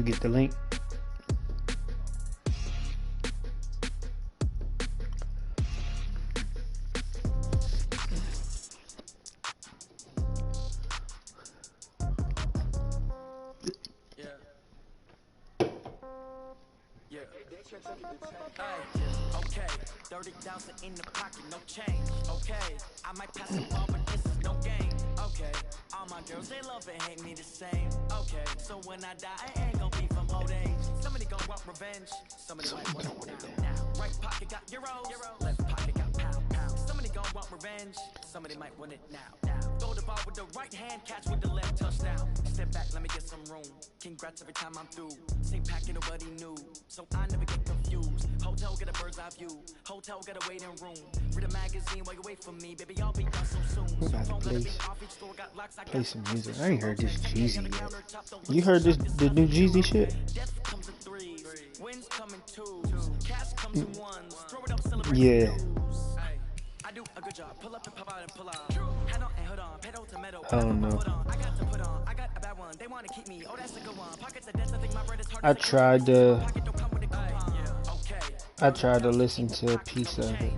You get the link. Okay, 30,000 in the pocket, no change. Okay, I might pass the ball, but this is no game. Okay, all my girls, they love and hate me the same. Okay, so when I die, I ain't gonna be from old age. Somebody gonna want revenge. Somebody might want it now. Right pocket got euros, left pocket got pound. Somebody gonna want revenge. Somebody might want it now. Throw the ball with the right hand, catch with the left, touchdown. Step back, let me get some room. Congrats every time I'm through. Same packet of what he knew, so I never get confused. Hotel get a bird's eye view. Hotel get a waiting room. Read a magazine while you wait for me, baby. I'll be done so soon. We're about to play some music. I ain't heard this Jeezy yet. You heard the new Jeezy shit? Yeah. I don't know. I tried to listen to a piece of it.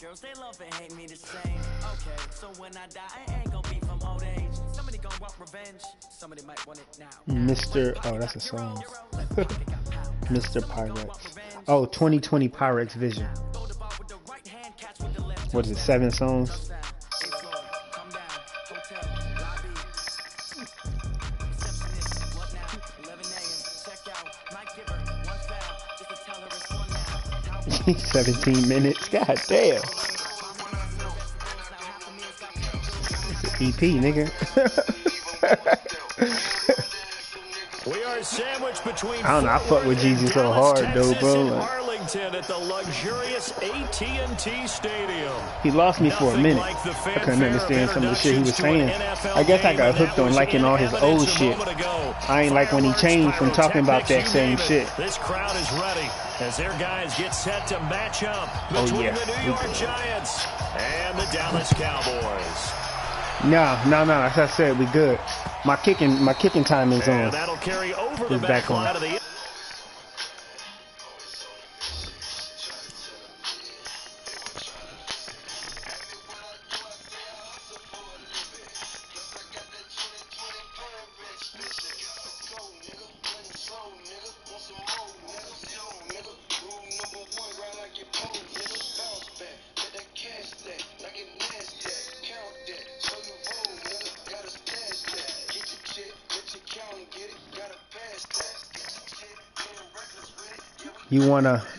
Girls, they love and hate me the same. Okay, so when I die, I ain't gonna be from old age. Somebody gonna want revenge. Somebody might want it now. Mr. Oh, that's a song. Mr. Pyrex. Oh, 2020 Pyrex Vision. What is it, 7 songs? He's 17 minutes. God damn. EP, nigga. We are sandwiched between. I don't know. I fuck with Jeezy so hard, though, bro. Like, Arlington at the luxurious AT&T Stadium. He lost me for a minute. I couldn't understand some of the shit he was saying. I guess I got hooked on liking all his old shit. I ain't like when he changed from talking about that same shit. This crowd is ready as their guys get set to match up between the New York Giants and the Dallas Cowboys. No. As I said, we good. My kicking time is on. That'll carry over the It's back on. out of the.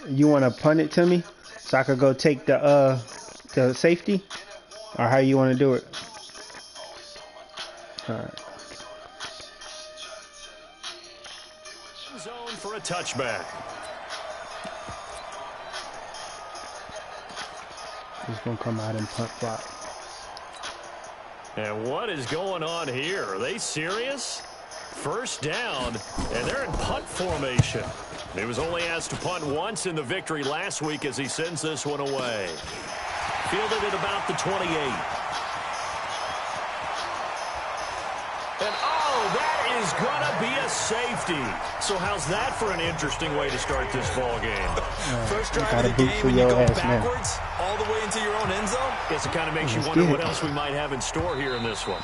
You wanna punt it to me so I could go take the safety, or how you want to do it? All right. Zone for a touchback. He's gonna come out and punt block. And what is going on here? Are they serious? First down, and they're in punt formation. He was only asked to punt once in the victory last week as he sends this one away. Fielded at about the 28. And that is going to be a safety. So how's that for an interesting way to start this ball game? First drive of the game and you go backwards all the way into your own end zone? Guess it kind of makes you wonder what else we might have in store here in this one.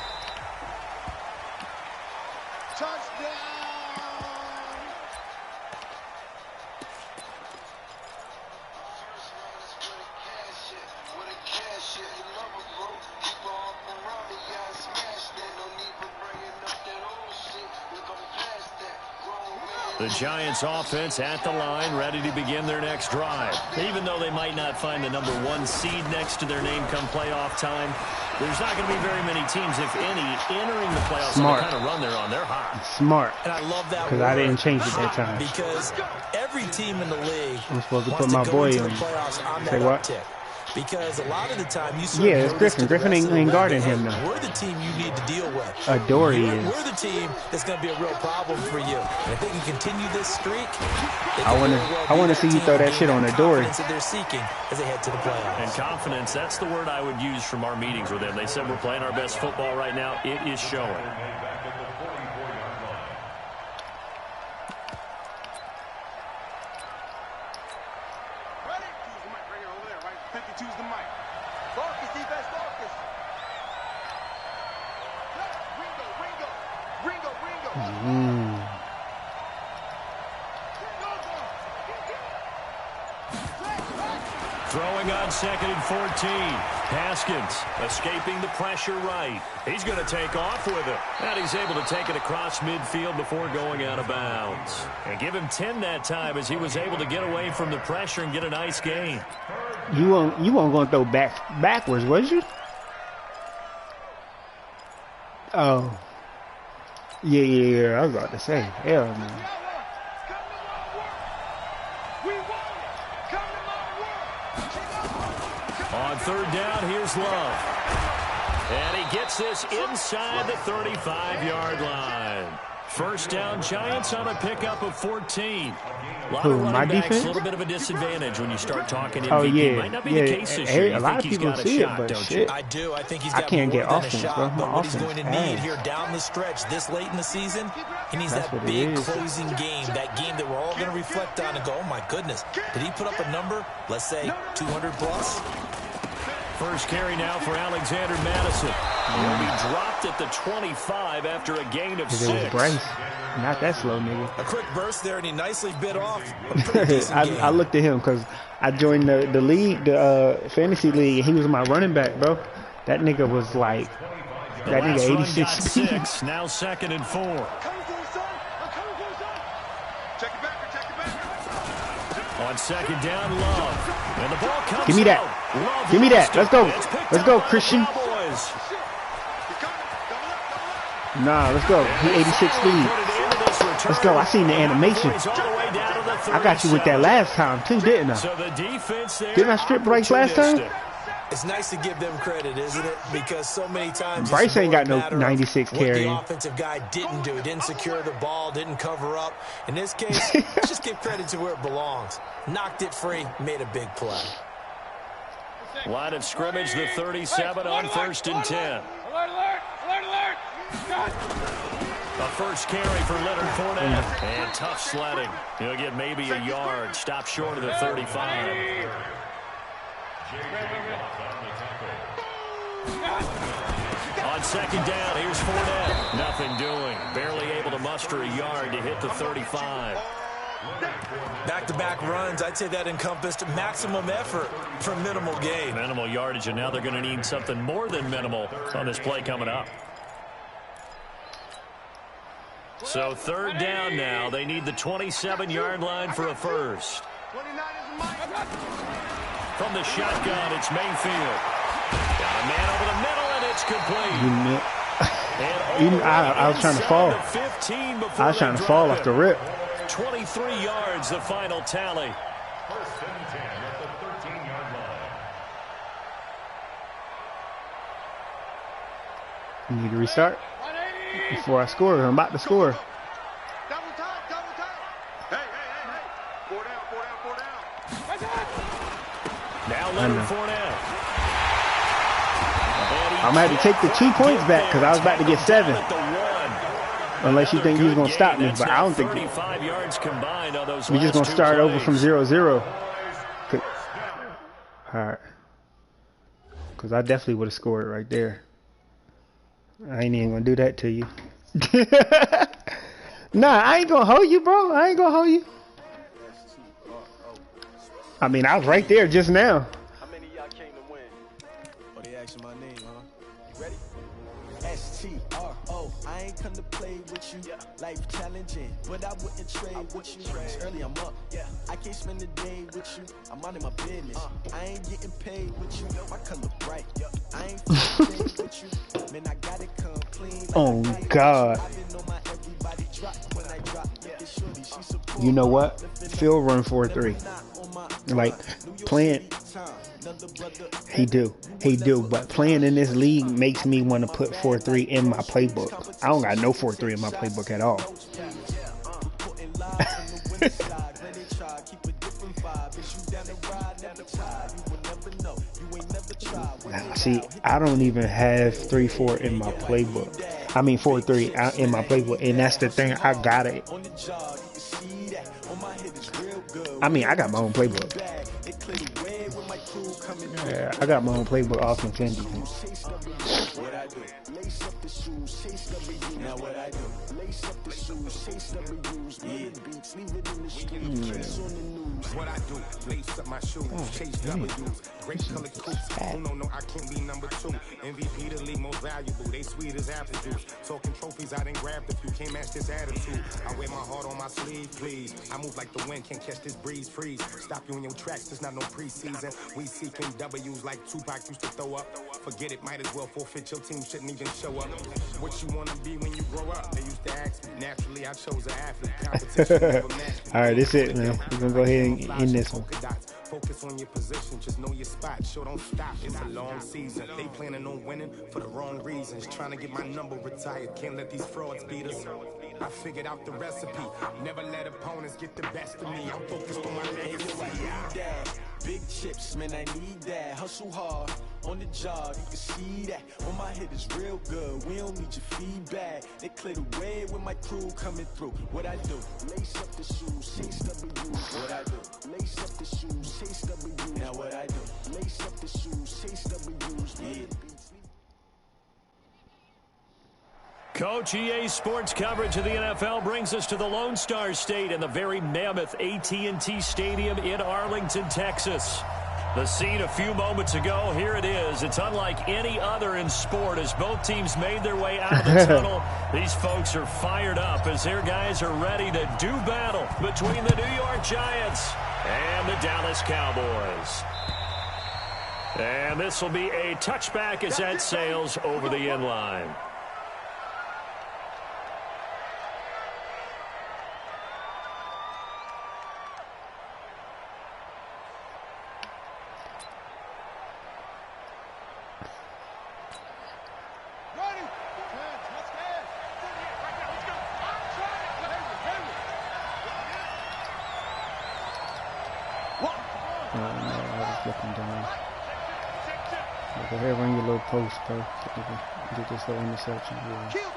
The Giants offense at the line, ready to begin their next drive. Even though they might not find the #1 seed next to their name come playoff time, there's not going to be very many teams, if any, entering the playoffs on the kind of run they're on. They're hot. Smart. And I love that because I didn't change it that time. Because every team in the league I'm supposed to put my boy on. Say what? uptick. Because a lot of the time you yeah, it's Griffin. Griffin ain't guarding him now. We're the team you need to deal with. Dory is. We're the team that's going to be a real problem for you. And if they can continue this streak, I want to see you throw that shit on Dory. That they're seeking as they head to the playoffs. And confidence, that's the word I would use from our meetings with them. They said we're playing our best football right now. It is showing. Throwing on 2nd and 14. Haskins escaping the pressure right. He's going to take off with it. And he's able to take it across midfield before going out of bounds. And give him 10 that time as he was able to get away from the pressure and get a nice gain. You weren't going to throw backwards, was you? Oh. Yeah. I was about to say. Hell no. On 3rd down, here's Love. And he gets this inside the 35-yard line. 1st down, Giants on a pickup of 14. A lot of running backs, a little bit of a disadvantage when you start talking MVP. Oh, yeah. Might not be the case this year. A lot of people see it, but shit. I do. I think he's got can't more get than offense, a shot, bro. but what he's going to need Ass. here down the stretch this late in the season, he needs That's that what it big is. closing game, that game that we're all going to reflect on and go, oh, my goodness, did he put up a number, let's say, 200 plus? First carry now for Alexander Madison. He'll be dropped at the 25 after a gain of 6. It was Bryce. Not that slow, nigga. A quick burst there, and he nicely bit off a pretty decent game. I looked at him because I joined the league, the fantasy league, and he was my running back, bro. That nigga was like, that nigga 86 speed. 6, now 2nd and 4. On 2nd down, Love. And the ball comes Give me that. Love Give me that. lost Let's go. it. It's picked Let's up go, by the Christian. Cowboys. Nah, let's go. He 86 speed. Let's go. I seen the animation. I got you with that last time too, didn't I? So the defense there, Didn't I strip Bryce last time? It's nice to give them credit, isn't it? Because so many times Bryce ain't got no matter of 96 what carry. the offensive guy didn't do. He didn't secure the ball, didn't cover up. In this case, let's just give credit to where it belongs. Knocked it free, made a big play. Line of scrimmage, the 37 on 1st and 10. A first carry for Leonard Fournette. And tough sledding. He'll get maybe a yard. Stop short of the 35. On 2nd down, here's Fournette. Nothing doing. Barely able to muster a yard to hit the 35. Back-to-back runs, I'd say that encompassed maximum effort for minimal gain. Minimal yardage, and now they're going to need something more than minimal on this play coming up. So 3rd down now. They need the 27-yard line for a first. From the shotgun, it's Mayfield. Got a man over the middle, and it's complete. I was trying to fall. I was trying to fall off the rip. 23 yards, the final tally. First and 10 at the 13-yard line. You need to restart before I score. I'm about to score. Double time. Hey. 4 down. Now Leonard Fournette. I'm going to have to take the 2 points back because I was about to get 7. Unless you think he's going to stop me, but I don't think. We're just going to start over from 0-0. All right. Because I definitely would have scored right there. I ain't even going to do that to you. Nah, I ain't going to hold you, bro. I ain't going to hold you. I mean, I was right there just now. How many of y'all came to win? Oh, they asking my name, huh? You ready? S-T-R-O. I ain't come to play with you. Life challenging, but I wouldn't trade with you. It's early, I'm up. I can't spend the day with you. I'm out of my business. I ain't getting paid with you. My color bright. I ain't with you. Man, I got it come clean. Oh, God. You know what? Field run 4-3. Like, playing He do. But playing in this league makes me want to put 4-3 in my playbook. I don't got no 4-3 in my playbook at all. See, I don't even have 3-4 in my playbook. I mean 4-3 in my playbook, and that's the thing. I got it. I mean, I got my own playbook. Yeah, I got my own playbook. Awesome Fendi. What I do, lace up my shoes, chase W's, great color coops. Oh no, I can't be number 2. MVP the league most valuable, they sweet as apple juice. Talking trophies, I didn't grab the few, can't match this attitude. I wear my heart on my sleeve, please. I move like the wind, can't catch this breeze, freeze. Stop you in your tracks, there's not no preseason. We seeking W's like Tupac used to throw up. Forget it, might as well forfeit, your team shouldn't even show up. What you wanna be when you grow up? They used to ask me, naturally I chose an athlete. Competition never matched me. Alright, that's it, man. We're gonna go ahead and end this one. Focus on your position, just know your spot. Sure, don't stop. It's a long season. They planning on winning for the wrong reasons. Trying to get my number retired. Can't let these frauds beat us. I figured out the recipe. Never let opponents get the best of me. I'm focused on my legacy. Big chips, man, I need that. Hustle hard on the job, you can see that. On my head is real good. We don't need your feedback. They clear the way with my crew coming through. What I do? Lace up the shoes, chase W's. What I do? Lace up the shoes, chase W's. Now what I do? Lace up the shoes, chase W's. Yeah. Coach, EA Sports coverage of the NFL brings us to the Lone Star State and the very mammoth AT&T Stadium in Arlington, Texas. The scene a few moments ago, here it is. It's unlike any other in sport as both teams made their way out of the tunnel. These folks are fired up as their guys are ready to do battle between the New York Giants and the Dallas Cowboys. And this will be a touchback as that sails over the end line. Go ahead and run your little post, bro. Get this little interception. Yeah. Kill,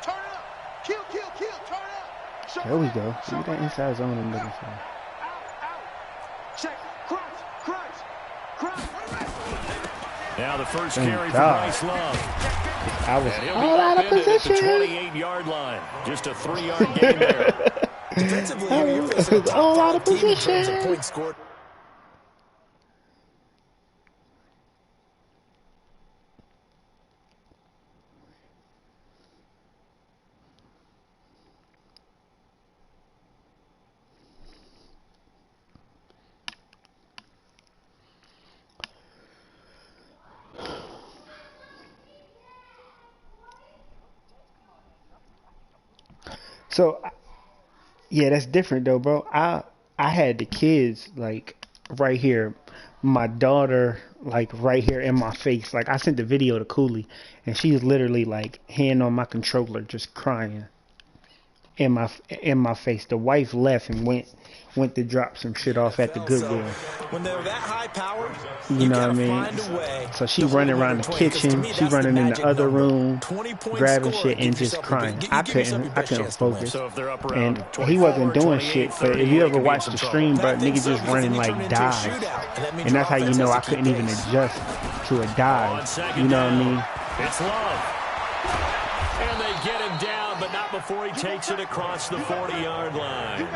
turn up. Kill, turn up. There we go. See that inside zone I'm looking for. Check, crunch. Now the first carry for Bryce Love. I was all out of position. At the 28-yard line. Just a 3-yard gain there. Defensively, you're facing a top 5 team in terms of points scored. So, yeah, that's different though, bro. I had the kids like right here, my daughter like right here in my face. Like I sent the video to Cooley, and she's literally like hand on my controller, just crying in my face. The wife left and went to drop some shit off at the Goodwill. When they're that high powered, you know what I mean? So she running around the kitchen, she running in the other room, grabbing shit and just crying. I couldn't focus. And he wasn't doing shit, but if you ever watch the stream, bro, nigga just running like dives. And that's how you know I couldn't even adjust to a dive. You know what I mean? It's Love. And they get him down, but not before he takes it across the 40-yard line.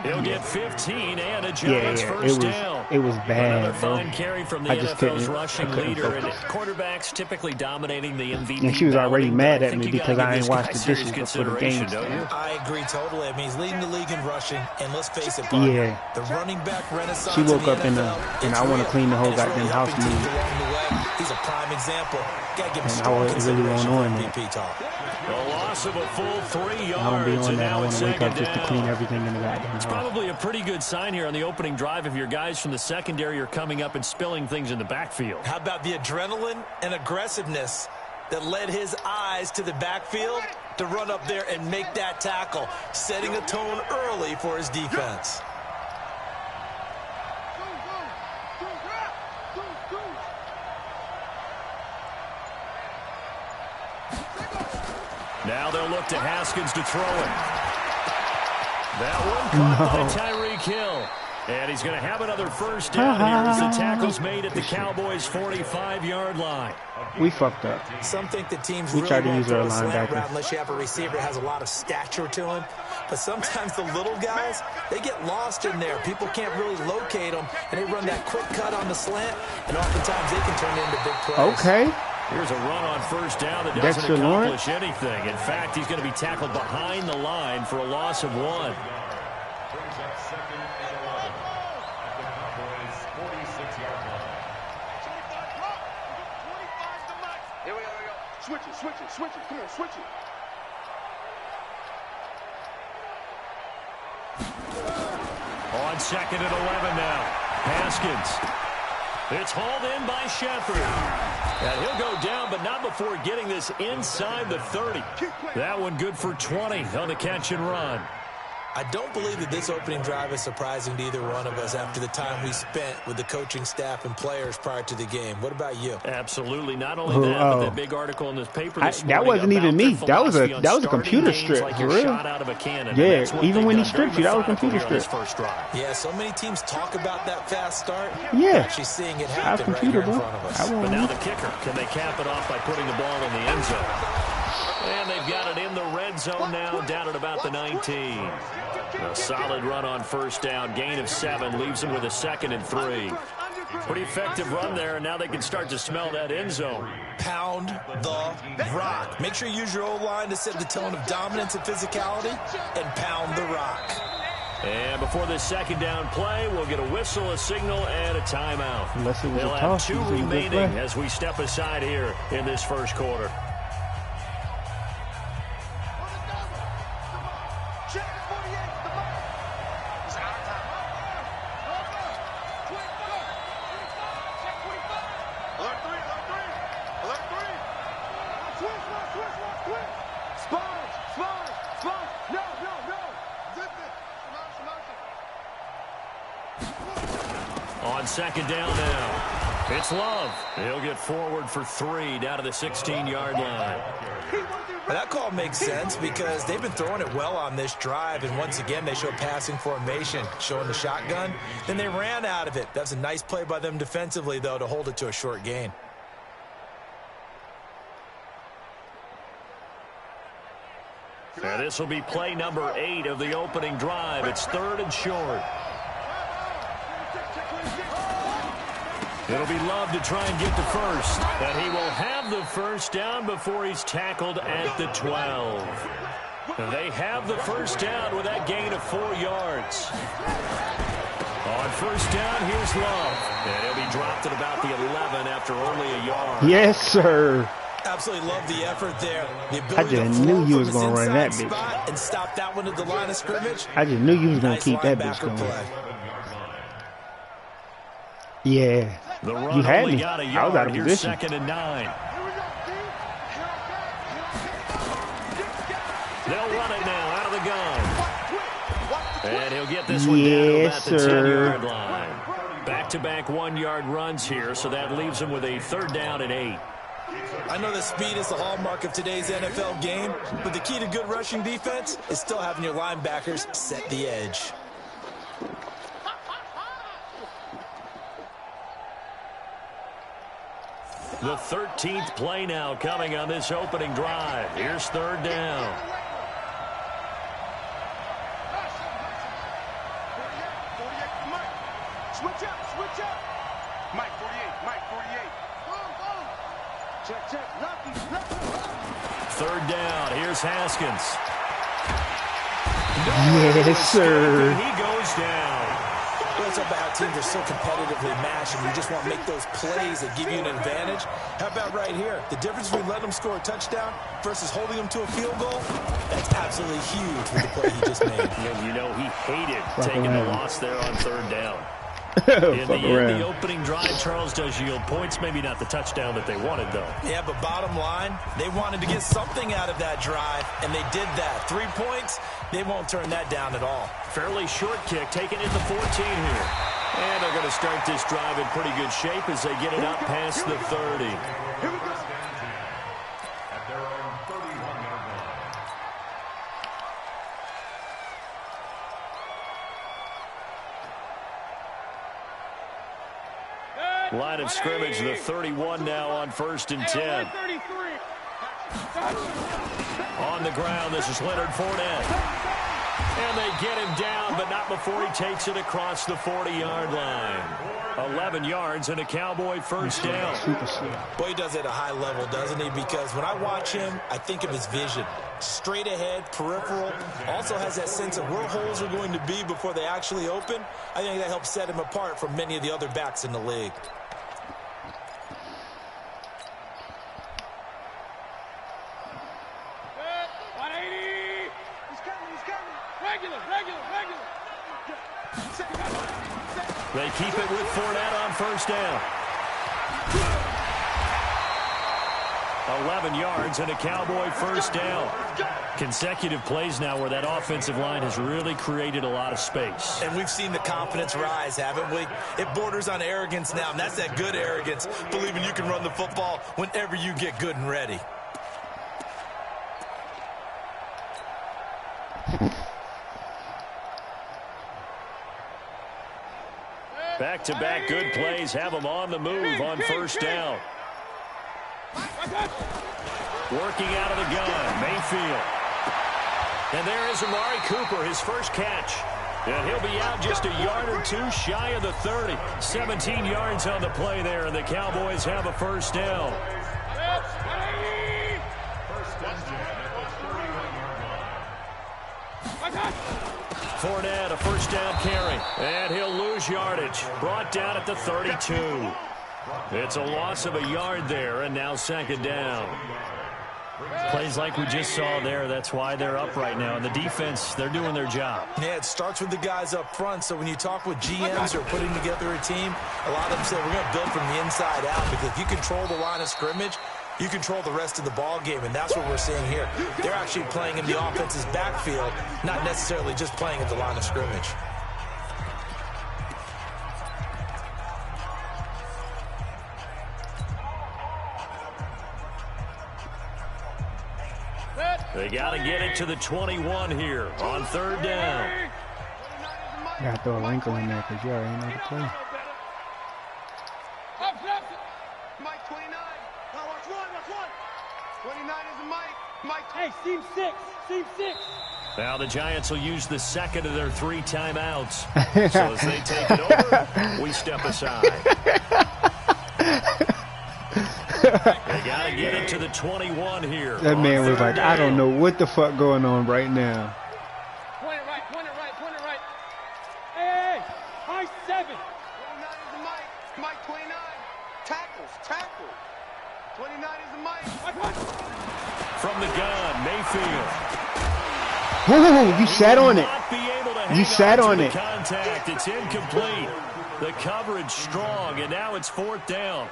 He'll get 15 and a Giants first down. It was bad, another bro. fine carry from the NFL's rushing leader and quarterbacks typically dominating the MVP. And she was already mad at me because I ain't watched the dishes before the game started. I agree totally. I mean, he's leading the league in rushing, and let's face it, yeah. The running back renaissance. She woke up and I want to clean the whole goddamn house mood. He's a prime example. And I was really on MVP talk. The loss of a full 3 yards. I don't be on that. I want to wake up just to clean everything in the goddamn house. It's probably a pretty good sign here on the opening drive of your guys from the the secondary are coming up and spilling things in the backfield. How about the adrenaline and aggressiveness that led his eyes to the backfield to run up there and make that tackle, setting a tone early for his defense. Now they'll look to Haskins to throw it. That one caught by Tyreek Hill. And he's going to have another first down here as the tackle's made at the Cowboys' 45-yard line. We fucked up. Some think the teams we really tried to won't use throw our a slant linebacker route unless you have a receiver that has a lot of stature to him. But sometimes the little guys, they get lost in there. People can't really locate them, and they run that quick cut on the slant, and oftentimes they can turn into big plays. Okay. Here's a run on first down that doesn't accomplish anything. In fact, he's going to be tackled behind the line for a loss of 1. Switch it. Come on, switch it. On 2nd and 11 now. Haskins. It's hauled in by Shepard. And he'll go down, but not before getting this inside the 30. That one good for 20 on the catch and run. I don't believe that this opening drive is surprising to either one of us after the time we spent with the coaching staff and players prior to the game. What about you? Absolutely. Not only that, but that big article in this paper this morning that wasn't even me. That was a computer strip, like for real. Shot out of a cannon. Yeah, even when he stripped you, that was a computer strip. First drive. Yeah, so many teams talk about that fast start. Yeah. Actually seeing it happen right here in front of us. But now the kicker. Can they cap it off by putting the ball in the end zone? And they've got it in the red zone now, down at about the 19. A solid run on first down. Gain of 7 leaves them with a 2nd and 3. Pretty effective run there, and now they can start to smell that end zone. Pound the rock. Make sure you use your O-line to set the tone of dominance and physicality, and pound the rock. And before this second down play, we'll get a whistle, a signal, and a timeout. Unless it was They'll a have toss, 2 remaining as we step aside here in this first quarter. On second down now, it's Love. He'll get forward for 3 down to the 16-yard line. Well, that call makes sense because they've been throwing it well on this drive, and once again they show passing formation, showing the shotgun. Then they ran out of it. That's a nice play by them defensively, though, to hold it to a short gain. And this will be play number 8 of the opening drive. It's 3rd and short. It'll be Love to try and get the first. And he will have the first down before he's tackled at the 12. They have the first down with that gain of 4 yards. On first down, here's Love. And he'll be dropped at about the 11 after only a yard. Yes, sir. Absolutely love the effort there. The I just knew you was going to run that bitch. And stop that one at the line of scrimmage. I just knew you was going to keep that bitch going. Yeah. You had me. I was out of position. 2nd and 9. They'll run it now out of the gun. And he'll get this one down to about the 10-yard line. Back-to-back 1-yard runs here, so that leaves him with a 3rd down and 8. I know that speed is the hallmark of today's NFL game, but the key to good rushing defense is still having your linebackers set the edge. The 13th play now coming on this opening drive. Here's 3rd down. Switch up. Mike 48. Check. Lucky. 3rd down. Here's Haskins. Yes, sir. He goes down. Well, it's about how teams are so competitively matched, and you just want to make those plays that give you an advantage. How about right here? The difference between letting them score a touchdown versus holding them to a field goal, that's absolutely huge with the play he just made. And you know he hated taking the loss there on 3rd down. In the end, the opening drive, Charles, does yield points. Maybe not the touchdown that they wanted, though. Yeah, but bottom line, they wanted to get something out of that drive, and they did that. 3 points, they won't turn that down at all. Fairly short kick, taken in the 14 here. And they're going to start this drive in pretty good shape as they get it up past the 30. Line of scrimmage, the 31 now on 1st and 10. On the ground, this is Leonard Fournette. And they get him down, but not before he takes it across the 40-yard line. 11 yards and a Cowboy first down. Boy, he does it at a high level, doesn't he? Because when I watch him, I think of his vision. Straight ahead, peripheral. Also has that sense of where holes are going to be before they actually open. I think that helps set him apart from many of the other backs in the league. They keep it with Fournette on first down. 11 yards and a Cowboy first down. Consecutive plays now where that offensive line has really created a lot of space. And we've seen the confidence rise, haven't we? It borders on arrogance now, and that's that good arrogance, believing you can run the football whenever you get good and ready. Back-to-back good plays have them on the move on first down. Working out of the gun, Mayfield. And there is Amari Cooper, his first catch. And he'll be out just a yard or two shy of the 30. 17 yards on the play there, and the Cowboys have a first down. Fournette, a first down carry. And he'll lose yardage. Brought down at the 32. It's a loss of a yard there, and now second down. Plays like we just saw there, that's why they're up right now. And the defense, they're doing their job. Yeah, it starts with the guys up front. So when you talk with GMs who are putting together a team, a lot of them say we're going to build from the inside out. Because if you control the line of scrimmage, you control the rest of the ball game, and that's what we're seeing here. They're actually playing in the offense's backfield, not necessarily just playing at the line of scrimmage. They got to get it to the 21 here on third down. You got to throw a wrinkle in there because you already know the play. Mike 29. Now watch one. 29 is a Mike. Hey, seam 6. Seam 6. Now the Giants will use the second of their 3 timeouts. So as they take it over, we step aside. They got to get it to the 21 here. That man was like, I don't know what the fuck going on right now. Point it right. Hey, high 7. 29 is a Mike. Mike 29. Tackle. 29 is a Mike. From the gun, Mayfield. Whoa, you sat on it. You sat on it. Contact. It's incomplete. The coverage strong, and now it's fourth down.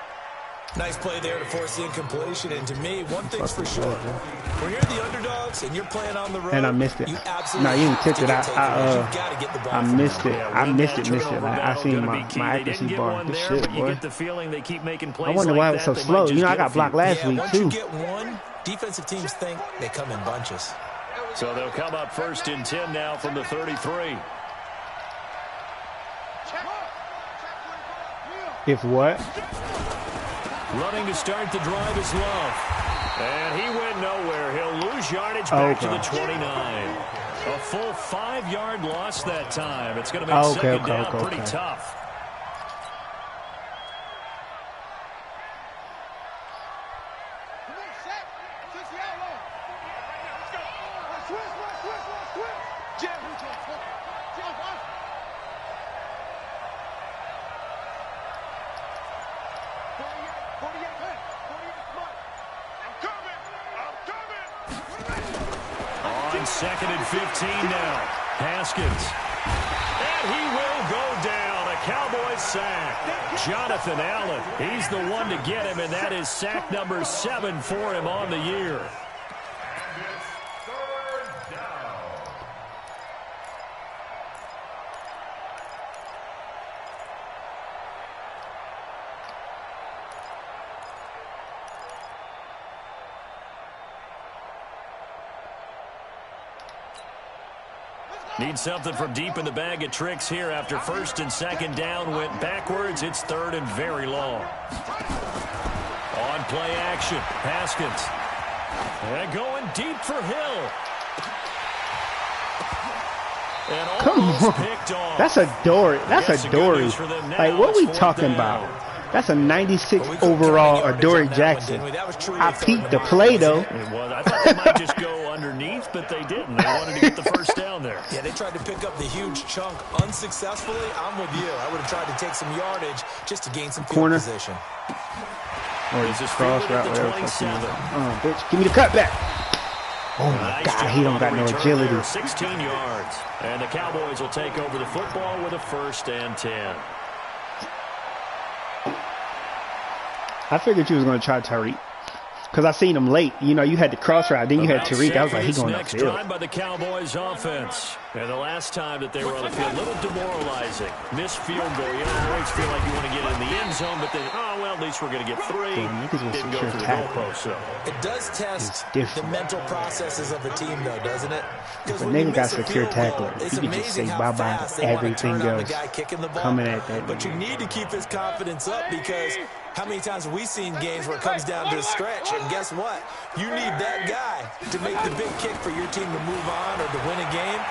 Nice play there to force the incompletion. And to me, one thing's for sure. When you're the underdogs and you're playing on the road, and I missed it. You absolutely no, you didn't tick it. I missed it. I missed it. I seen my accuracy bar. This shit, boy. You get the feeling they keep making plays. I wonder why it was so slow. You know, I got blocked last week, once too. You get one, defensive teams think they come in bunches. So they'll come up first and 10 now from the 33. If what? Running to start the drive is Love. And he went nowhere. He'll lose yardage back to the 29. A full 5-yard loss that time. It's going to make second down pretty tough. Second and 15 now. Haskins. And he will go down. A Cowboys sack. Jonathan Allen, he's the one to get him, and that is sack number 7 for him on the year. Need something from deep in the bag of tricks here after first and second down went backwards. It's third and very long. On play action, Haskins. And going deep for Hill. And come on. Picked off. That's a Dory. That's a Dory. Like, what are we talking about? That's a 96 overall Adoree Jackson. I peeked the play, though. It was. I thought they might just go underneath, but they didn't. They wanted to get the first down there. Yeah, they tried to pick up the huge chunk unsuccessfully. I'm with you. I would have tried to take some yardage just to gain some field position. Or just cross route, whatever. Bitch, give me the cutback. Oh, my God, he don't got no agility. 16 yards. And the Cowboys will take over the football with a 1st and 10. I figured you was going to try Tariq. Because I seen him late. You know, you had the cross route, then you had Tariq. I was like, he's going next upfield. drive by the Cowboys offense. And the last time that they were on the field, a little demoralizing. Missed field goal. You know, you always feel like you want to get in the end zone, but then, oh, well, at least we're going to get 3. Didn't go for the goalpost, so. It does test the mental processes of a team, though, doesn't it? If a nigga got secure tackler, you can just say bye-bye to everything else coming at that. But you need to keep his confidence up because how many times have we seen games where it comes down to a stretch? And guess what? You need that guy to make the big kick for your team to move on or to win a game.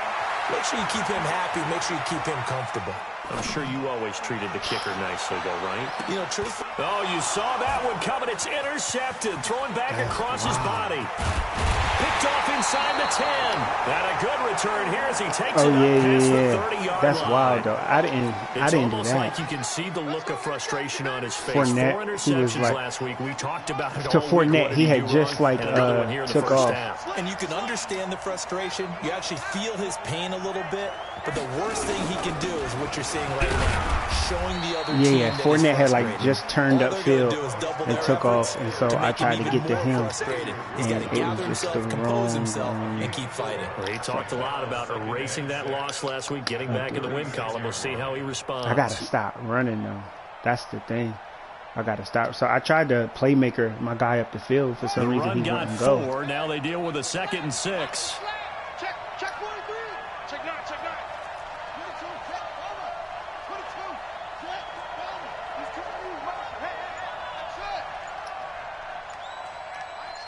Make sure you keep him happy. Make sure you keep him comfortable. I'm sure you always treated the kicker nicely, though, right? You know, truth. Oh, you saw that one coming. It's intercepted. Throwing back across his body. Picked off inside the 10. And a good return here as he takes it up past the 30-yard That's line. wild, though. I didn't do that. It's almost like you can see the look of frustration on his face. Fournette, 4 interceptions like, last week. We talked about it to all Fournette, week. he had just like took off. And you can understand the frustration. You actually feel his pain a little bit. But the worst thing he can do is what you're seeing right now, showing the other team that Fournette had like just turned upfield and took off, and so I tried to get to him, and it was just the wrong. And keep fighting. Well, he talked a lot about erasing that loss last week, getting back in the win column. We'll see how he responds. I gotta stop running though. That's the thing. I gotta stop. So I tried to playmaker my guy up the field for some reason he wouldn't go. 4. Now they deal with a 2nd and 6. Check 1 3. Check 9. Check 9.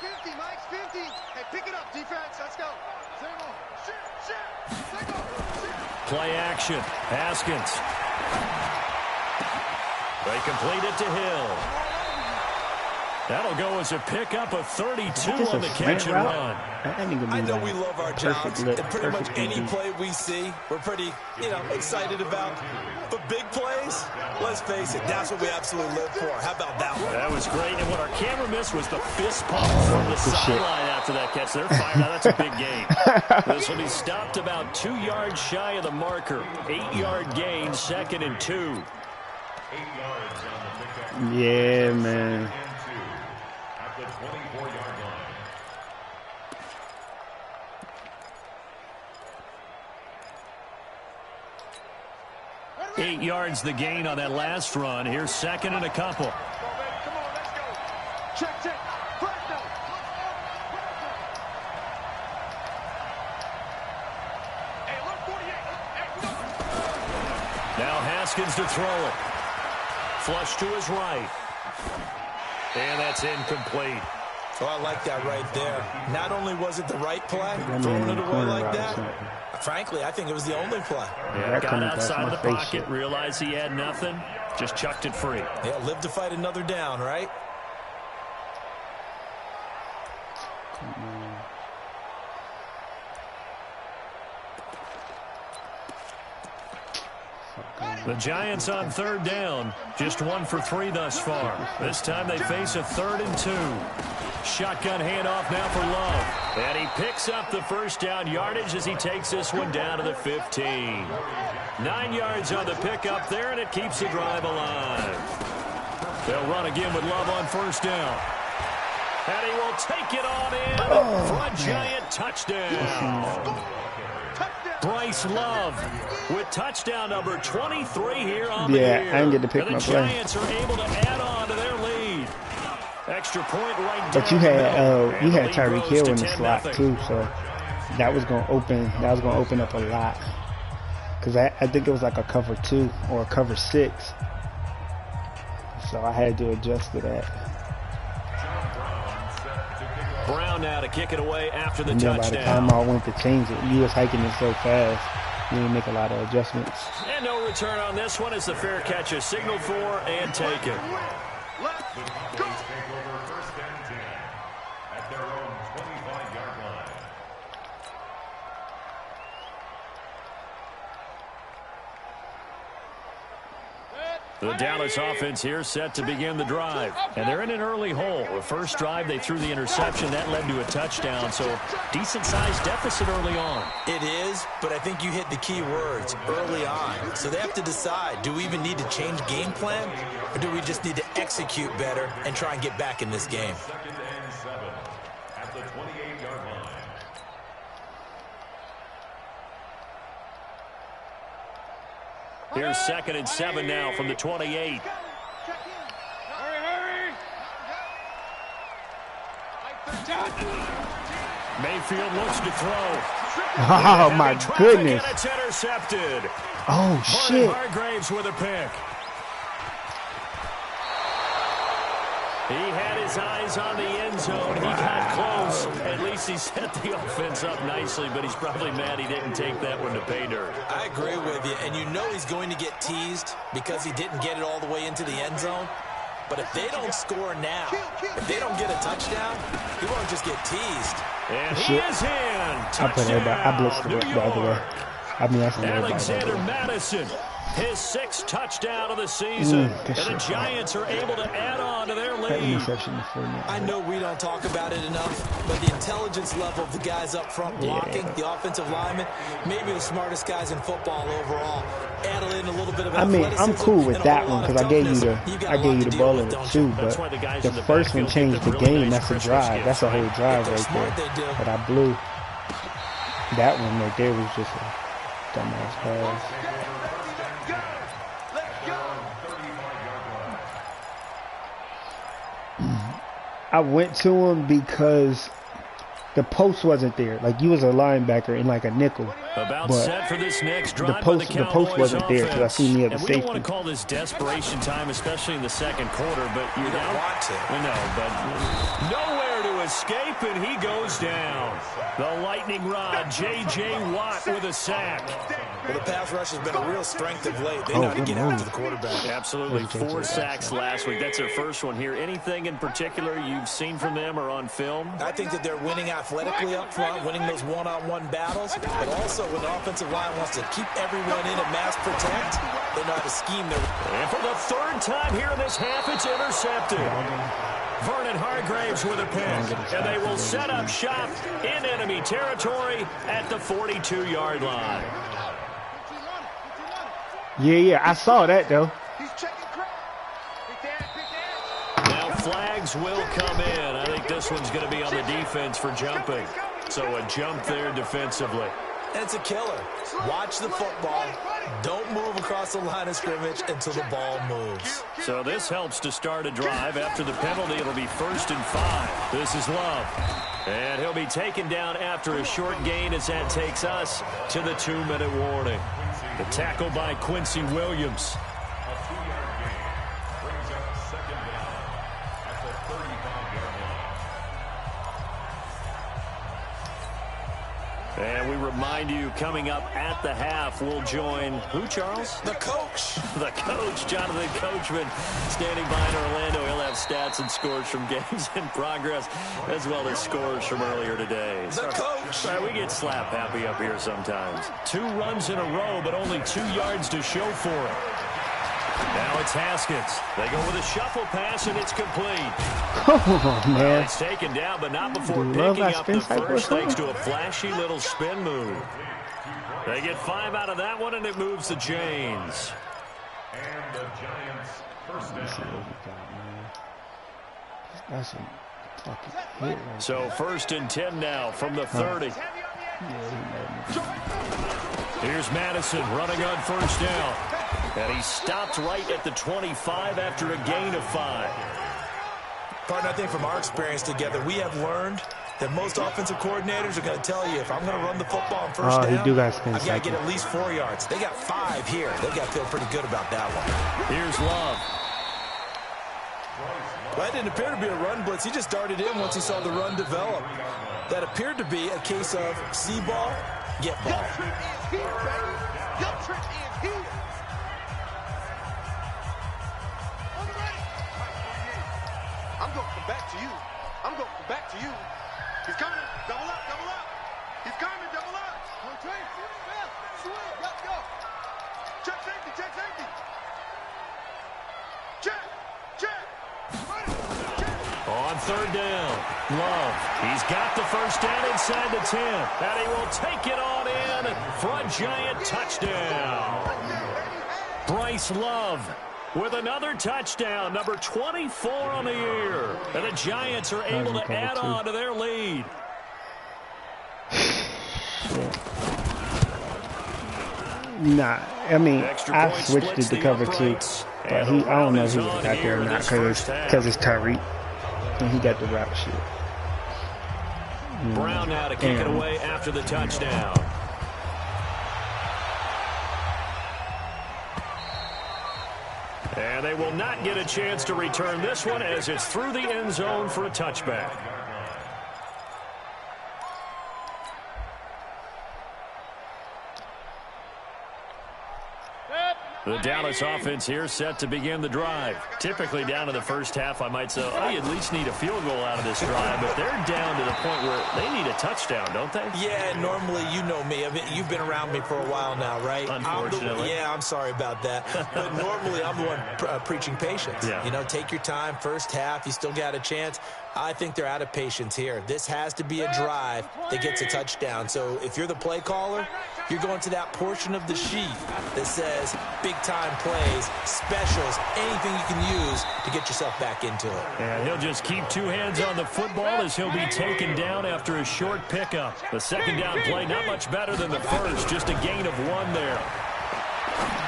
50, Mike's 50. Hey, pick it up, defense. Let's go. Play action. Haskins. They complete it to Hill. That'll go as a pickup of 32 on the catch and run. I know we love our jobs, and pretty much any play we see, we're pretty, excited about. But big plays, let's face it, that's what we absolutely live for. How about that one? That was great, and what our camera missed was the fist pump from the sideline after that catch. They're fired out. That's a big game. This will be stopped about 2 yards shy of the marker. 8-yard gain, 2nd and 2. 8 yards on the pickup. Yeah, man. At the 24-yard line. 8 yards the gain on that last run. Here's 2nd and a couple. Come on, let's go. Check. Now Haskins to throw it. Flush to his right. And that's incomplete. Oh, I like that right there. Not only was it the right play, throwing it away like that, frankly, I think it was the only play. Yeah, got outside of the pocket, realized he had nothing, just chucked it free. Yeah, live to fight another down, right? The Giants on 3rd down. Just 1 for 3 thus far. This time they face a 3rd and 2. Shotgun handoff now for Love. And he picks up the first down yardage as he takes this one down to the 15. 9 yards on the pickup there, and it keeps the drive alive. They'll run again with Love on 1st down. And he will take it on in for a Giant touchdown. Bryce Love with touchdown number 23 here on the year. I didn't get to pick my play. The Giants are able to add on to their lead. Extra point right down. But you had Tyreek Hill in the slot too, so that was gonna open up a lot. Because I think it was like a cover 2 or a cover 6. So I had to adjust to that. Brown now to kick it away after the touchdown. By the time I went to change it, you was hiking it so fast, you didn't make a lot of adjustments. And no return on this one as the fair catch is signaled for and taken. The Dallas offense here set to begin the drive. And they're in an early hole. The first drive, they threw the interception. That led to a touchdown. So decent-sized deficit early on. It is, but I think you hit the key words, early on. So they have to decide, do we even need to change game plan? Or do we just need to execute better and try and get back in this game? Here's 2nd and 7 now from the 28. Mayfield looks to throw. Oh, my goodness. It's intercepted. Oh, shit. Hargraves with a pick. He had his eyes on the end zone. He got close. At least he set the offense up nicely, but he's probably mad he didn't take that one to pay dirt. I agree with you, and you know he's going to get teased because he didn't get it all the way into the end zone. But if they don't score now, if they don't get a touchdown, he won't just get teased. And he is in. Touchdown. I blitzed the other way. I mean, that's Alexander Madison. His 6th touchdown of the season. And the Giants are able to add on to their lead. I know we don't talk about it enough, but the intelligence level of the guys up front blocking, the offensive linemen, maybe the smartest guys in football overall. Add in a little bit of I'm cool with that one because I gave you the ball in it too, but the first one changed the game. That's a drive. That's a whole drive right there. But I blew. That one right there was just a dumbass pass. I went to him because the post wasn't there. Like, you was a linebacker in like a nickel. About set for this next drive the post wasn't there because I seen the other safety. We don't want to call this desperation time, especially in the 2nd quarter, but you don't want to. We know, but nowhere to escape, and he goes down. The lightning rod, J.J. Watt with a sack. Well, the pass rush has been a real strength of late. They know how to get after the quarterback. Absolutely. 4 sacks last week. That's their first one here. Anything in particular you've seen from them or on film? I think that they're winning athletically up front, winning those one-on-one battles, but also when the offensive line wants to keep everyone in and mass protect, they know how to scheme their... And for the 3rd time here in this half, it's intercepted. Vernon Hargraves with a pick, and they will set up shop in enemy territory at the 42-yard line. Yeah, I saw that, though. Now flags will come in. I think this one's going to be on the defense for jumping. So a jump there defensively. And it's a killer. Watch the football. Don't move across the line of scrimmage until the ball moves. So this helps to start a drive. After the penalty, it'll be 1st and 5. This is Love. And he'll be taken down after a short gain as that takes us to the 2-minute warning. The tackle by Quincy Williams. And we remind you, coming up at the half, we'll join who, Charles? The coach. The coach, Jonathan Coachman, standing by in Orlando. He'll have stats and scores from games in progress, as well as scores from earlier today. The coach. All right, we get slap happy up here sometimes. 2 runs in a row, but only 2 yards to show for it. Now it's Haskins. They go with a shuffle pass, and it's complete. Oh, man. It's taken down, but not before picking up the first thanks to a flashy little spin move. They get 5 out of that one, and it moves the chains. And the Giants first down. That's a fucking hit. So 1st and 10 now from the 30. Here's Madison running on 1st down. And he stopped right at the 25 after a gain of 5. Partner, I think from our experience together, we have learned that most offensive coordinators are going to tell you, if I'm going to run the football on 1st down, I've got to get at least 4 yards. They got 5 here. They've got to feel pretty good about that one. Here's Love. Well, that didn't appear to be a run blitz. He just darted in once he saw the run develop. That appeared to be a case of see ball, get ball. Your trip is here, baby. Your trip is here. I'm going to come back to you. I'm going to come back to you. He's coming. Double up, double up. He's coming, double up. Train, swing, go. Check safety, check safety. Check. On 3rd down, Love. He's got the 1st down inside the 10. And he will take it on in for a Giant touchdown. Bryce Love with another touchdown, number 24 on the year. And the Giants are able to add on to their lead. Nah, I mean, I switched it to cover 2. But I don't know if he would have got there or not because it's Tyreek. And he got the route shit. Brown now to kick it away after the touchdown. And they will not get a chance to return this one as it's through the end zone for a touchback. The Dallas offense here set to begin the drive. Typically down to the first half, I might say, oh, you at least need a field goal out of this drive. But they're down to the point where they need a touchdown, don't they? Yeah, normally, you know me. I mean, you've been around me for a while now, right? Unfortunately. I'm sorry about that. But normally, I'm the one preaching patience. Yeah. You know, take your time. First half, you still got a chance. I think they're out of patience here. This has to be a drive that gets a touchdown. So if you're the play caller, you're going to that portion of the sheet that says big-time plays, specials, anything you can use to get yourself back into it. And he'll just keep 2 hands on the football as he'll be taken down after a short pickup. The 2nd down play, not much better than the first, just a gain of 1 there.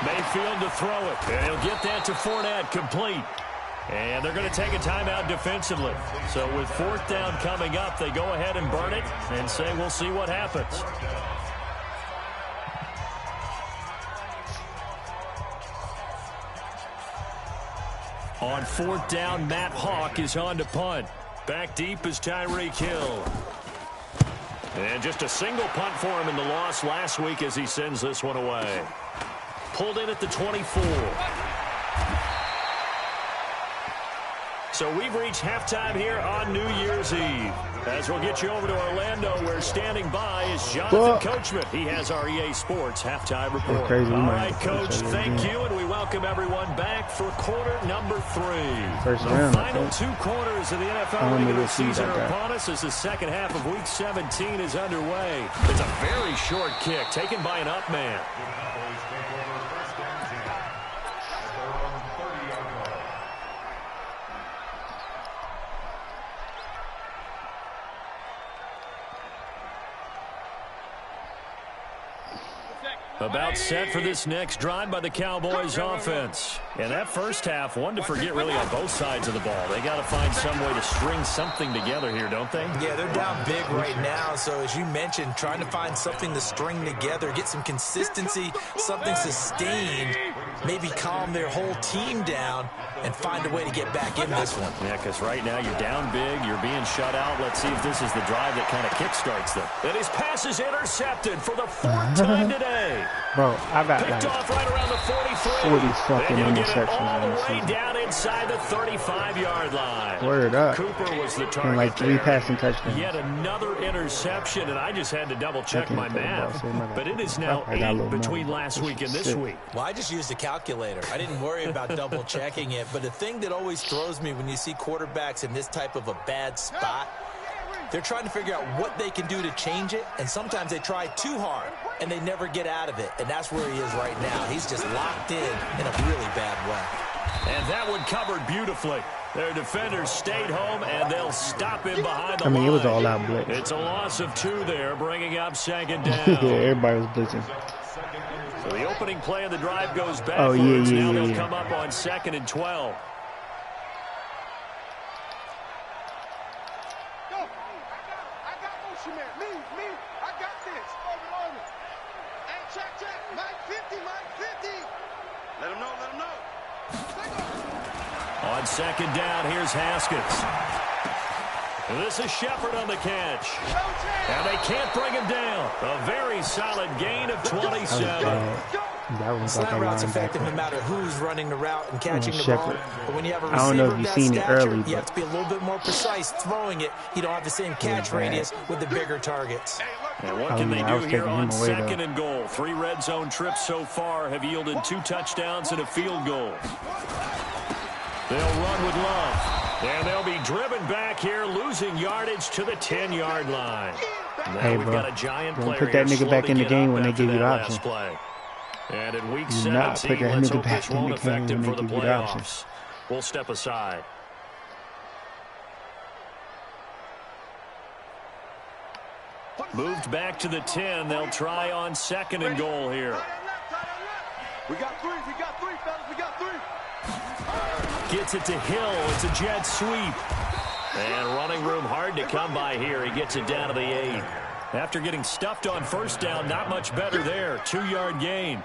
Mayfield to throw it, and he'll get that to Fournette, complete. And they're going to take a timeout defensively. So with 4th down coming up, they go ahead and burn it and say we'll see what happens. On 4th down, Matt Hawk is on to punt. Back deep is Tyreek Hill. And just a single punt for him in the loss last week as he sends this one away. Pulled in at the 24. So we've reached halftime here on New Year's Eve. As we'll get you over to Orlando, where standing by is Jonathan Coachman. He has our EA Sports halftime report. All right, Coach, thank you, and we welcome everyone back for quarter number 3. The final 2 quarters of the NFL regular season are upon us as the second half of Week 17 is underway. It's a very short kick taken by an up man. About set for this next drive by the Cowboys offense. And that first half, one to forget really on both sides of the ball. They got to find some way to string something together here, don't they? Yeah, they're down big right now. So as you mentioned, trying to find something to string together, get some consistency, something sustained, maybe calm their whole team down and find a way to get back in this one. Yeah, because right now you're down big, you're being shut out. Let's see if this is the drive that kind of kickstarts them. And his pass is intercepted for the 4th time today. Bro, I got picked like off right around the 43. 40 fucking interceptions all the way down inside the 35-yard line. Word up. Cooper was the target. And like 3 passing touchdowns. Yet another interception, and I just had to double check my math. But it is now 8 between last week and this week. Well, I just used a calculator. I didn't worry about double checking it, but the thing that always throws me when you see quarterbacks in this type of a bad spot, they're trying to figure out what they can do to change it, and sometimes they try too hard, and they never get out of it, and that's where he is right now. He's just locked in a really bad way. And that one covered beautifully. Their defenders stayed home, and they'll stop him behind the line. I mean, it was all out blitz. It's a loss of 2 there, bringing up 2nd down. Yeah, everybody was blitzing. So the opening play of the drive goes backwards. Oh, yeah. Now they'll come up on 2nd and 12. On 2nd down, here's Haskins. This is Shepard on the catch. And they can't bring him down. A very solid gain of 27. Slant route's effective no matter who's running the route and catching the ball. But when you have a I don't know receiver if you've of seen that it stature, early, you have to be a little bit more precise throwing it. You don't have the same catch radius with the bigger targets. And what can they do here on 2nd and goal? 3 red zone trips so far have yielded 2 touchdowns and a field goal. They'll run with Love. And they'll be driven back here, losing yardage to the 10-yard line. Now hey, we've bro, got a giant don't player put that nigga back in the game when they give you the option. Play. And in week Do 17, not put that let's nigga hope back this in won't the affect game him when for they the give you the option. playoffs. We'll step aside. Moved back to the 10. They'll try on 2nd and goal here. We got 3, fellas. We got 3. Gets it to Hill. It's a jet sweep. And running room hard to come by here. He gets it down to the 8. After getting stuffed on 1st down, not much better there. 2-yard gain.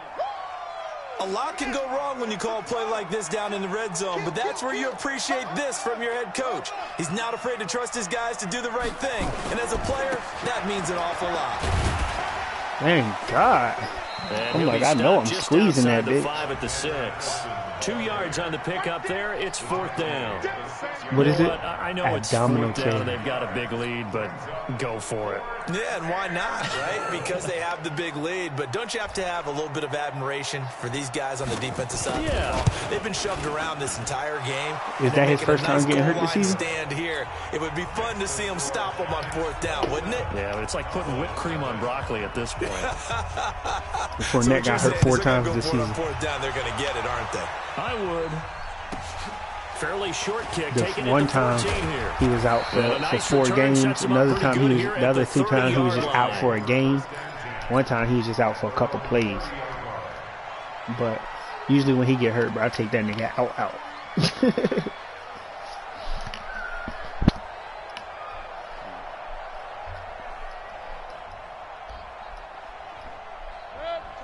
A lot can go wrong when you call a play like this down in the red zone, but that's where you appreciate this from your head coach. He's not afraid to trust his guys to do the right thing, and as a player, that means an awful lot. Thank God. I'm like, I know I'm squeezing that bitch. 5 at the 6. 2 yards on the pickup there. It's 4th down. What is it? I know it's 4th down. They've got a big lead, but go for it. Yeah, and why not, right? Because they have the big lead. But don't you have to have a little bit of admiration for these guys on the defensive side? Yeah. They've been shoved around this entire game. Is that his first time getting hurt this season? Stand here. It would be fun to see him stop them on 4th down, wouldn't it? Yeah, but it's like putting whipped cream on broccoli at this point. Fournette got hurt 4 times this season. 4th down, they're going to get it, aren't they? I would. Fairly short kick. The taking one it to time 14 here. he was out for 4 games. Another time he was, the other 2 times he was just out for a game. One time he was just out for a couple plays. But usually when he get hurt, bro, I take that nigga out.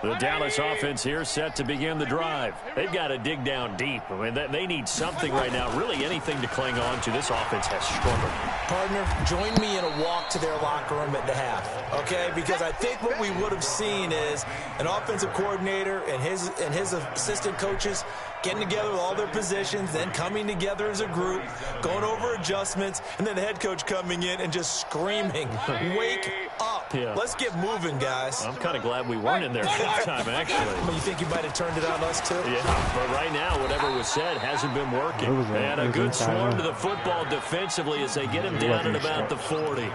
The Dallas offense here set to begin the drive. They've got to dig down deep. I mean, they need something right now, really anything to cling on to. This offense has struggled. Partner, join me in a walk to their locker room at the half, okay? Because I think what we would have seen is an offensive coordinator and his assistant coaches getting together with all their positions, then coming together as a group, going over adjustments, and then the head coach coming in and just screaming, wake up. Yeah. Let's get moving, guys. I'm kind of glad we weren't in there halftime, actually. You think you might have turned it on us, too? Yeah, but right now, whatever was said hasn't been working. And a good swarm to the football defensively as they get him down at about the 40.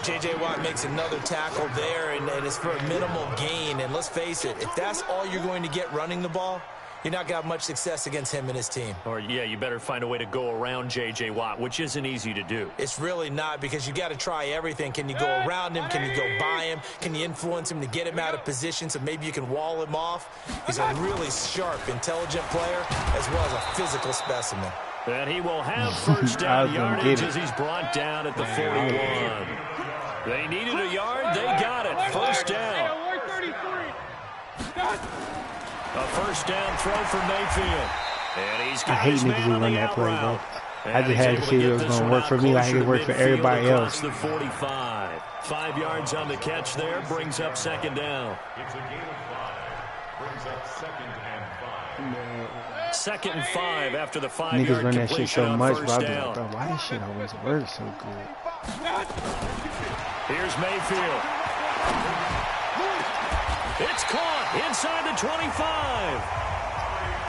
J.J. Watt makes another tackle there, and it's for a minimal gain. And let's face it, if that's all you're going to get running the ball, you're not going to have much success against him and his team. Or, yeah, you better find a way to go around J.J. Watt, which isn't easy to do. It's really not, because you got to try everything. Can you go around him? Can you go by him? Can you influence him to get him out of position so maybe you can wall him off? He's a really sharp, intelligent player as well as a physical specimen. And he will have first down yardage as he's brought down at the 41. They needed a yard. They got it. First down. A first down throw for Mayfield. And he's got I hate niggas who run that play, bro. I just had to see if it was going to work for me like it worked for everybody else. The 45. 5 yards on the catch there. Brings up 2nd down. It's a gain of 5. Brings up 2nd and 5. 2nd and 5 after the 5-yard completion. Niggas run that shit so much, bro. Down. Bro, why this shit always work so good? Here's Mayfield. It's caught inside the 25.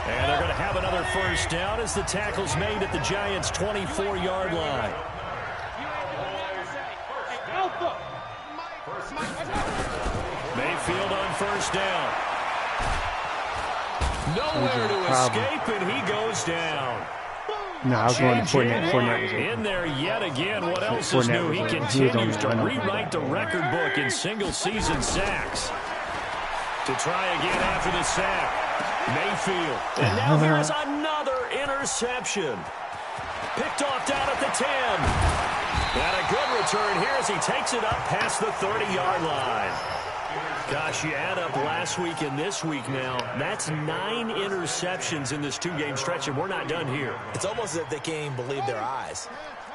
And they're going to have another first down as the tackle's made at the Giants' 24-yard line. Mayfield on first down. Nowhere to escape, and he goes down. No, I was going to Fournette was in there yet again. What else is new? He continues to rewrite the record book in single-season sacks. To try again after the sack. Mayfield. And now here's another interception. Picked off down at the 10. And a good return here as he takes it up past the 30-yard line. Gosh, you add up last week and this week now, that's 9 interceptions in this 2-game stretch, and we're not done here. It's almost as if they can't even believe their eyes.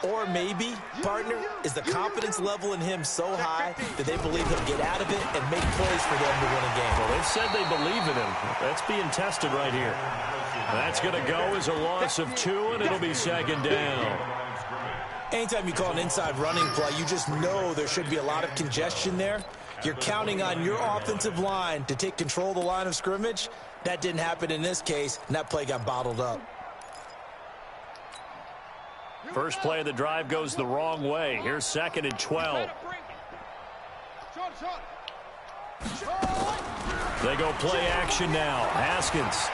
Or maybe, partner, is the confidence level in him so high that they believe he'll get out of it and make plays for them to win a game. Well, they've said they believe in him. That's being tested right here. That's going to go as a loss of 2, and it'll be second down. Anytime you call an inside running play, you just know there should be a lot of congestion there. You're counting on your offensive line to take control of the line of scrimmage. That didn't happen in this case, and that play got bottled up. First play of the drive goes the wrong way. Here's 2nd and 12. They go play action now. Haskins.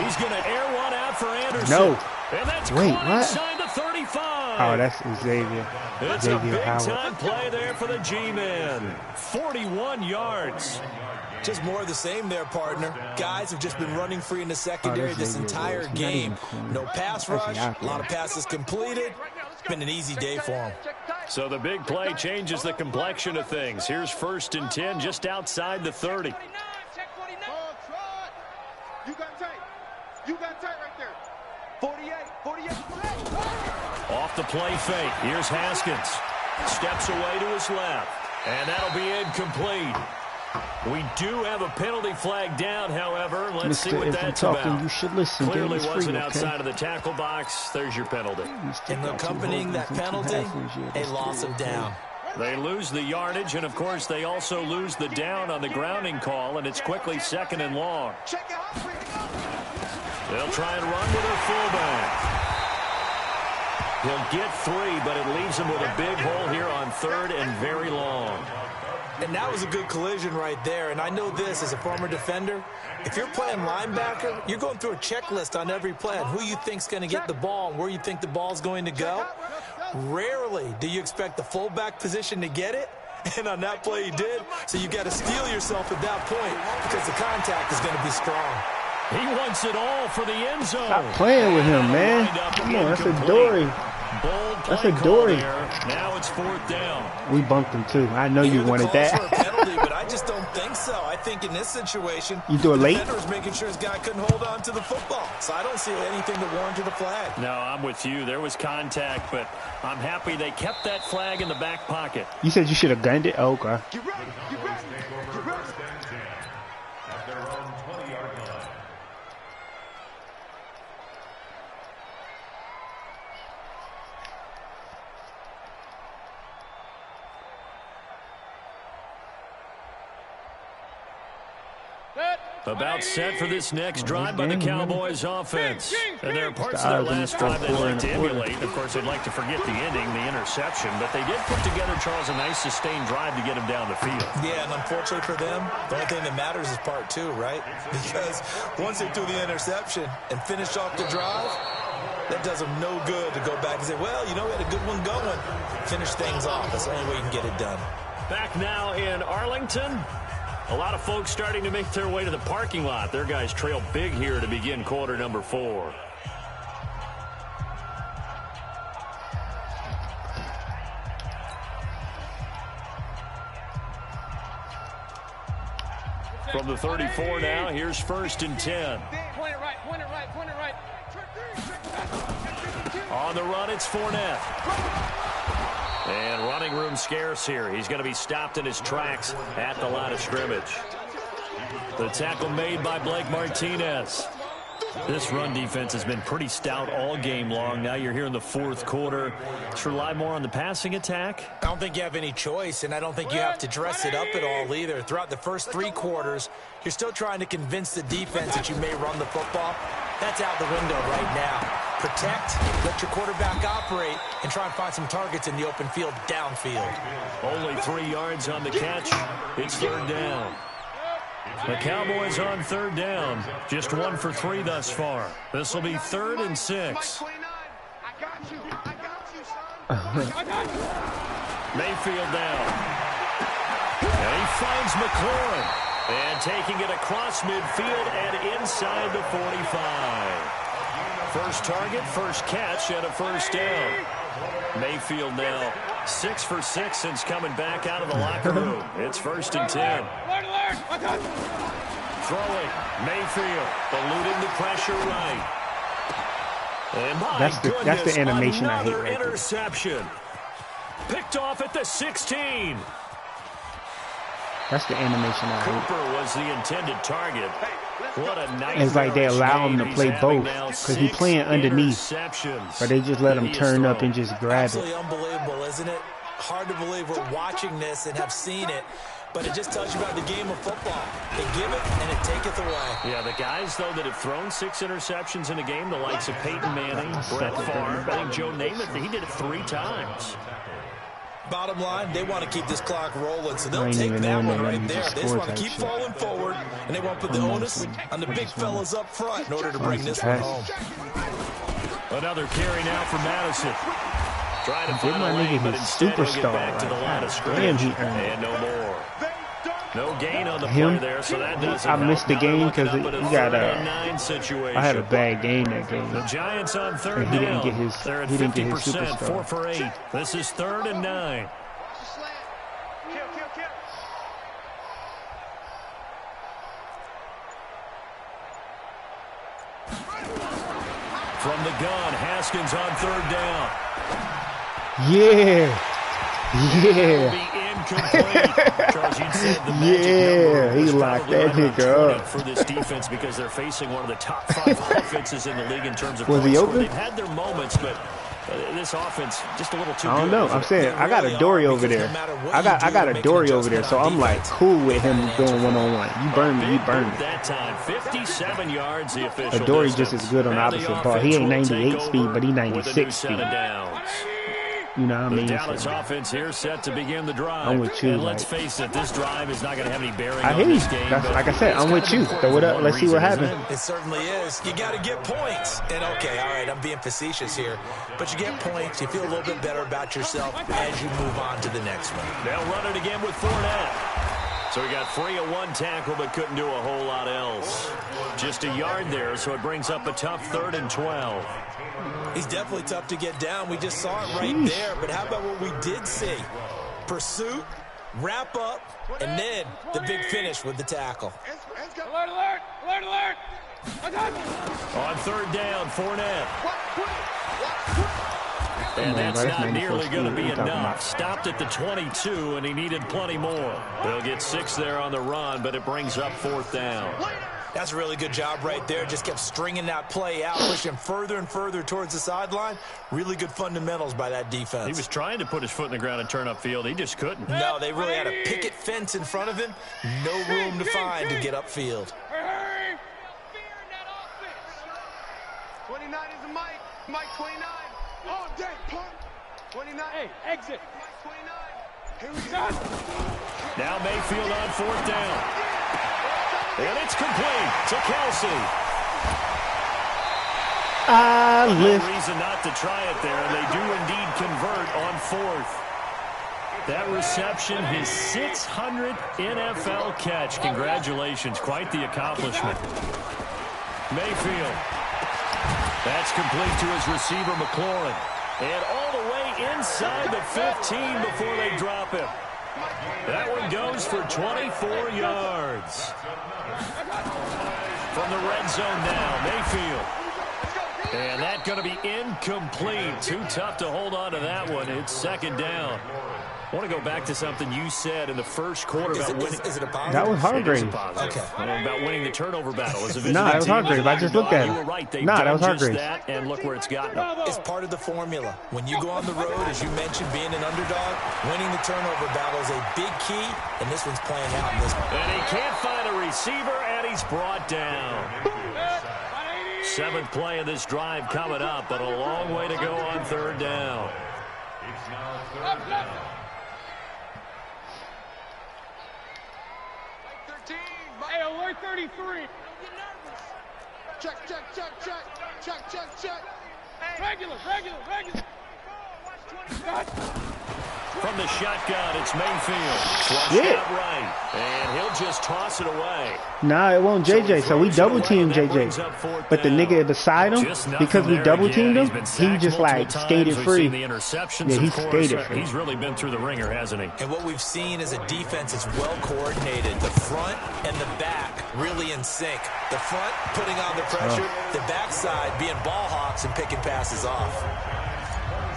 He's going to air one out for Anderson. No. And that's what? Inside the 35. Oh, that's Xavier. It's Xavier a Howard. big-time play there for the G-men. 41 yards. Just more of the same there, partner. Guys have just been running free in the secondary this entire game. No pass rush, a lot of passes completed. It's been an easy day for them. So the big play changes the complexion of things. Here's 1st and 10 just outside the 30. You got tight. You got tight right there. 48. Off the play fake. Here's Haskins. Steps away to his left. And that'll be incomplete. We do have a penalty flag down, however. Let's see what that's about. You should listen. Clearly wasn't outside of the tackle box. There's your penalty. And accompanying that penalty, a loss of down. They lose the yardage, and, of course, they also lose the down on the grounding call, and it's quickly 2nd and long. They'll try and run with their fullback. He'll get 3, but it leaves him with a big hole here on 3rd and very long. And that was a good collision right there. And I know this as a former defender. If you're playing linebacker, you're going through a checklist on every play on who you think's going to get the ball and where you think the ball's going to go. Rarely do you expect the fullback position to get it. And on that play he did. So you got to steel yourself at that point because the contact is going to be strong. He wants it all for the end zone. Stop playing with him, man. Come on, that's a Dory. That's a Dory. Now it's 4th down. We bumped him too. I know you wanted that. For a penalty, but I just don't think so. I think in this situation, you do it late. The defender was making sure his guy couldn't hold on to the football. So I don't see anything that warranted a flag. No, I'm with you. There was contact, but I'm happy they kept that flag in the back pocket. You said you should have gunned it? Oh, okay. You ready? You ready? You ready? At their own 20-yard line. About set for this next drive by the Cowboys offense. And there are parts of their last drive they'd like to emulate. Of course, they'd like to forget the ending, the interception. But they did put together, Charles, a nice sustained drive to get him down the field. Yeah, and unfortunately for them, the only thing that matters is part 2, right? Because once they threw the interception and finished off the drive, that does them no good to go back and say, well, you know, we had a good one going. Finish things off. That's the only way you can get it done. Back now in Arlington. A lot of folks starting to make their way to the parking lot. Their guys trail big here to begin quarter number 4. From the 34 now, here's 1st and 10. Point it right, point it right, point it right. On the run, it's Fournette. And running room scarce here. He's going to be stopped in his tracks at the line of scrimmage. The tackle made by Blake Martinez. This run defense has been pretty stout all game long. Now you're here in the fourth quarter. Let's rely more on the passing attack. I don't think you have any choice, and I don't think you have to dress it up at all either. Throughout the first 3 quarters, you're still trying to convince the defense that you may run the football. That's out the window right now. Protect, let your quarterback operate, and try and find some targets in the open field downfield. Only 3 yards on the catch. It's third down. The Cowboys on third down. Just 1 for 3 thus far. This will be 3rd and 6. Mayfield down. And he finds McLaurin. And taking it across midfield and inside the 45. First target, first catch, and a first down. Mayfield now 6 for 6 since coming back out of the locker room. It's 1st and 10. Throwing, Mayfield, eluding the pressure right. And that's the animation I hate right interception. There. Picked off at the 16. That's the animation I hate. Cooper was the intended target. What a nice. It's like they allow him to play both because he's playing underneath, but they just let him turn up and just grab it. Absolutely unbelievable, isn't it? Hard to believe we're watching this and have seen it, but it just tells you about the game of football. They give it and it taketh away. Yeah, the guys, though, that have thrown 6 interceptions in a game, the likes of Peyton Manning, Brett Favre, I think Joe Namath, he did it 3 times. Bottom line, they want to keep this clock rolling, so they'll take that one right there. They just want to keep falling forward, and they want to put the onus on the big fellas up front in order to bring this one home. Another carry now for Madison. Trying to find my nigga his superstar back to the line of scrimmage. And no more. No gain on the play there, so that doesn't I missed the game because he got I had a bad game that game. The Giants on third down. They're at 50%, 4 for 8. This is 3rd and 9. From the gun, Haskins on 3rd down. Yeah. Yeah. Yeah, he locked that nigga up for this defense because they're facing one of the top 5 offenses in the league in terms of was he open? They've had their moments, but this offense just a little too good. I don't know. I'm saying I got a Dory over there. I got a Dory over there, so I'm like cool with him going one-on-one. You burn me, you burn me. That time, 57 yards the official. A Dory just as good on opposite ball. He ain't 98 speed, but he 96 speed. You know what I mean? The Dallas offense here set to begin the drive. I'm with you. And let's face it, this drive is not going to have any bearing on this game. Like I said, I'm with you. Throw it up. Let's see what happens. It certainly is. You got to get points. And okay, all right, I'm being facetious here. But you get points. You feel a little bit better about yourself as you move on to the next one. They'll run it again with Fournette. So he got free of 1 tackle but couldn't do a whole lot else. Just a yard there, so it brings up a tough 3rd and 12. He's definitely tough to get down. We just saw it right there. But how about what we did see? Pursuit, wrap up, and then the big finish with the tackle. Alert, alert, alert, alert. On 3rd down, Fournette. And that's not nearly going to be enough. Stopped at the 22, and he needed plenty more. They'll get 6 there on the run, but it brings up 4th down. That's a really good job right there. Just kept stringing that play out, pushing further and further towards the sideline. Really good fundamentals by that defense. He was trying to put his foot in the ground and turn upfield. He just couldn't. No, they really had a picket fence in front of him. No room to find to get upfield. 29 is a Mike. Mike 29. All day, punt. 29. Hey, exit. Mike 29. Here we go. Now Mayfield on 4th down. And it's complete to Kelsey. Lift. No reason not to try it there, and they do indeed convert on 4th. That reception, his 600th NFL catch. Congratulations, quite the accomplishment. Mayfield. That's complete to his receiver, McLaurin. And all the way inside the 15 before they drop him. That one goes for 24 yards. From the red zone now, Mayfield. And that's going to be incomplete. Too tough to hold on to that one. It's 2nd down. I want to go back to something you said in the first quarter about winning. Is it a positive? That was Hargrave. Okay. About winning the turnover battle. As a Nah, that was Hargrave. I just looked at You it. were right. Nah, that was Hargrave. That, and look where it's gotten them. It's part of the formula. When you go on the road, as you mentioned, being an underdog, winning the turnover battle is a big key, and this one's playing out in this one. And he can't find a receiver, and he's brought down. 7th play of this drive coming up, but a long way to go on 3rd down. It's now 3rd down. Hey, alert 33. Check. Regular. From the shotgun, it's Mayfield. Flushed out right, and he'll just toss it away. Nah, it won't JJ, so we double-teamed JJ. But the nigga beside him, because we double-teamed him, he just, like, skated free. Yeah, he skated free. He's really been through the ringer, hasn't he? And what we've seen is a defense that's well coordinated. The front and the back really in sync. The front putting on the pressure, the backside being ball hawks and picking passes off.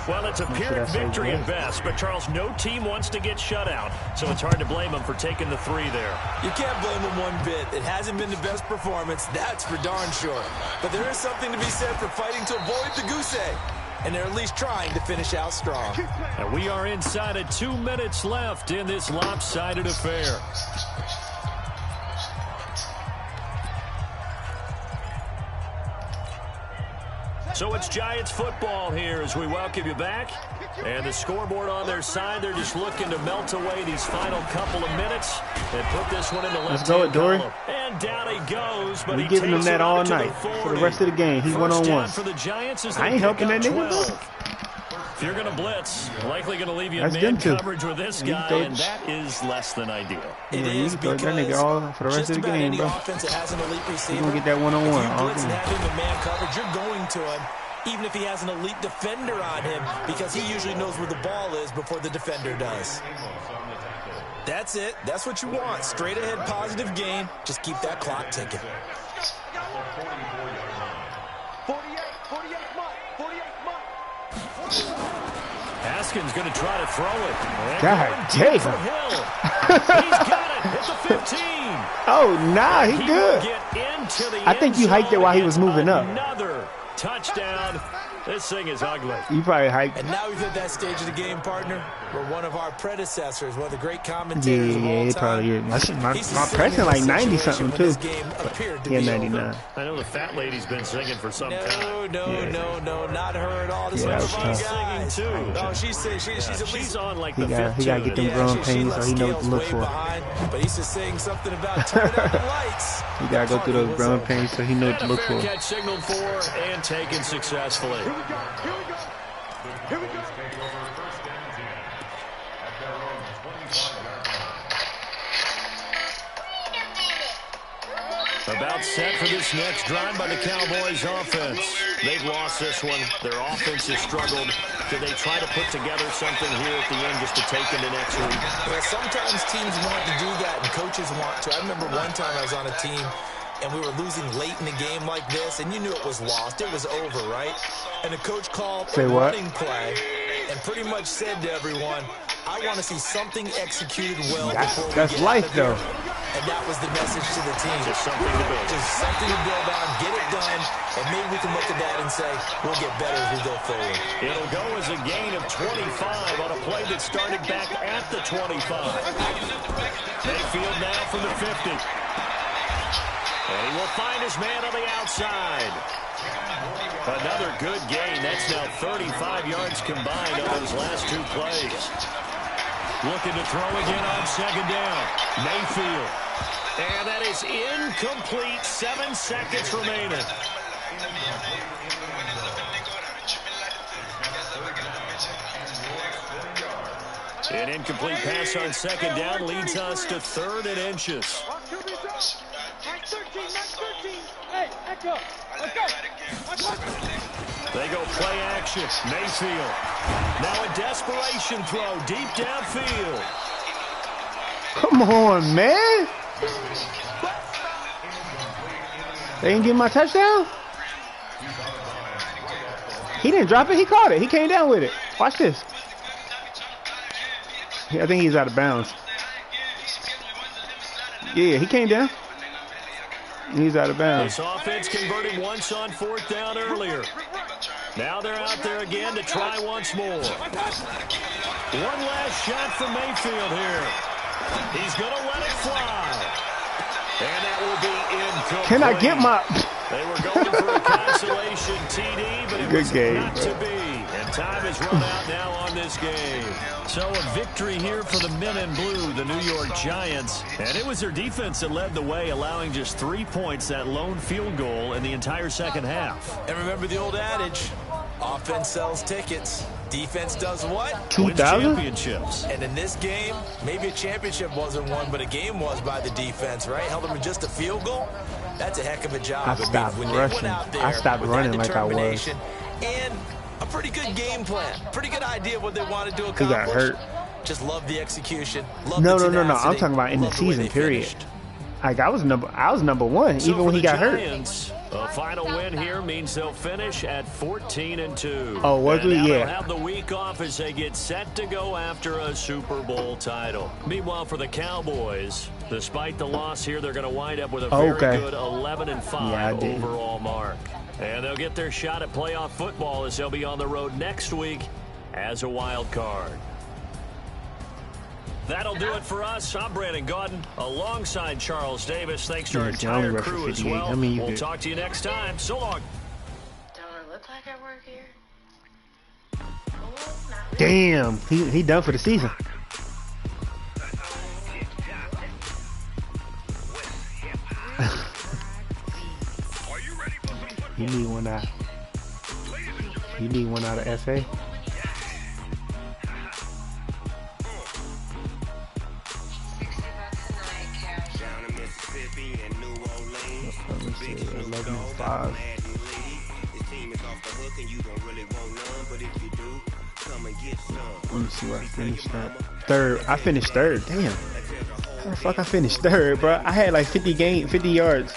Well, it's a Pyrrhic victory at best, but Charles, no team wants to get shut out, so it's hard to blame them for taking the 3 there. You can't blame them one bit. It hasn't been the best performance, that's for darn sure. But there is something to be said for fighting to avoid the goose egg, and they're at least trying to finish out strong. And we are inside of 2 minutes left in this lopsided affair. So it's Giants football here as we welcome you back. And the scoreboard on their side, they're just looking to melt away these final couple of minutes and put this one in the left. Let's go, Dory. And down he goes, but we giving him that all night for the rest of the game. He's one-on-one. I ain't helping that nigga, though. If you're going to blitz, likely going to leave you in man coverage with this guy, and that is less than ideal. It is because that nigga all for the rest of the game, bro. He's going to get that one-on-one all game. If you blitz and have him in man coverage, you're going to him, even if he has an elite defender on him, because he usually knows where the ball is before the defender does. That's it. That's what you want. Straight ahead positive gain. Just keep that clock ticking. 48 Haskins going to try to throw it. God damn. He's got it at the 15. Oh, nah, he good. I think you hiked it while he was moving up. Another touchdown. This thing is ugly. You probably hiked. And now we've hit that stage of the game, partner, where one of our predecessors, one of the great commentators of all time, probably is. My president like 90-something, too. Yeah, 99. I know the fat lady's been singing for some time. No, not her at all. This was one's tough. Singing, too. No, she's at least on like He the got to get them growing pains so he knows what to look for. But he's just saying something about turning out the lights. He got to go through those growing pains so he knows what to look for. Catch signaled for and taken successfully. Here we go. About set for this next drive by the Cowboys offense. They've lost this one. Their offense has struggled. Do they try to put together something here at the end just to take into next week? Well, sometimes teams want to do that and coaches want to. I remember one time I was on a team and we were losing late in the game like this, and you knew it was lost. It was over, right? And the coach called a running play and pretty much said to everyone, I want to see something executed well before we That's get life, out of here. though. And that was the message to the team. Just something to build. Just something to build on, get it done, and maybe we can look at that and say, we'll get better as we go forward. It'll go as a gain of 25 on a play that started back at the 25. Mayfield now from the 50. And he will find his man on the outside. Another good gain. That's now 35 yards combined on those last 2 plays. Looking to throw again on second down. Mayfield. And that is incomplete. 7 seconds remaining. An incomplete pass on second down leads us to 3rd and inches. Hey, echo. They go play action. Mayfield. Now a desperation throw deep downfield. Come on, man. They didn't give him my touchdown? He didn't drop it. He caught it. He came down with it. Watch this. I think he's out of bounds. Yeah, he came down. He's out of bounds. This offense converted once on 4th down earlier. Now they're out there again to try once more. One last shot from Mayfield here. He's going to let it fly. And that will be incomplete. Can I get my... They were going for a consolation TD, but it Good was game, not bro. to be. And time has run out now on this game. So a victory here for the men in blue, the New York Giants. And it was their defense that led the way, allowing just 3 points, that lone field goal in the entire second half. And remember the old adage, offense sells tickets. Defense does what? 2,000 championships. And in this game, maybe a championship wasn't won, but a game was by the defense, right? Held them to just a field goal. That's a heck of a job. I stopped rushing. I stopped running like I was. And a pretty good game plan. Pretty good idea of what they wanted to accomplish. He got hurt. Just love the execution. No. I'm talking about in the season period. Like I was number one, so even when he got Giants, hurt. A final win here means they'll finish at 14-2. Oh, was we? Yeah. They'll Yeah. have the week off as they get set to go after a Super Bowl title. Meanwhile, for the Cowboys, despite the loss here, they're going to wind up with a very good 11-5 overall mark. And they'll get their shot at playoff football as they'll be on the road next week as a wild card. That'll do it for us. I'm Brandon Gaudin alongside Charles Davis. Thanks to our entire crew as well. We'll talk to you next time. So long. Don't it look like I work here? Damn, he done for the season. You need one out. You need one out of FA. Let me see, 11-5. Let me see where I finished that. Third. I finished third. Damn. How the fuck I finished third, bro? I had like 50 yards.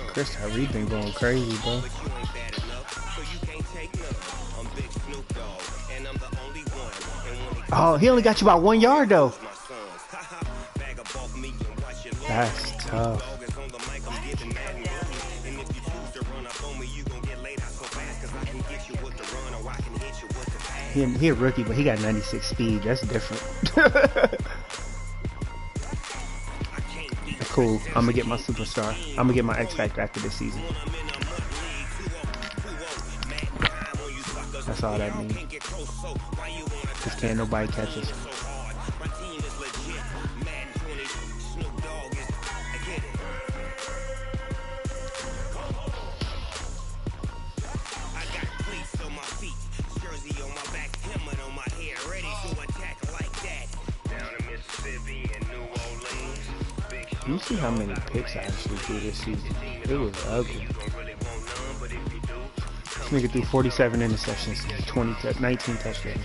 Chris Tyree been going crazy, bro. Oh, he only got you about 1 yard though. That's tough. He a rookie, but he got 96 speed. That's different. Cool. I'm gonna get my superstar. I'm gonna get my X Factor after this season. That's all that means. Cause can't nobody catch us. You see how many picks I actually threw this season? It was ugly. This nigga threw 47 interceptions, 19 touchdowns.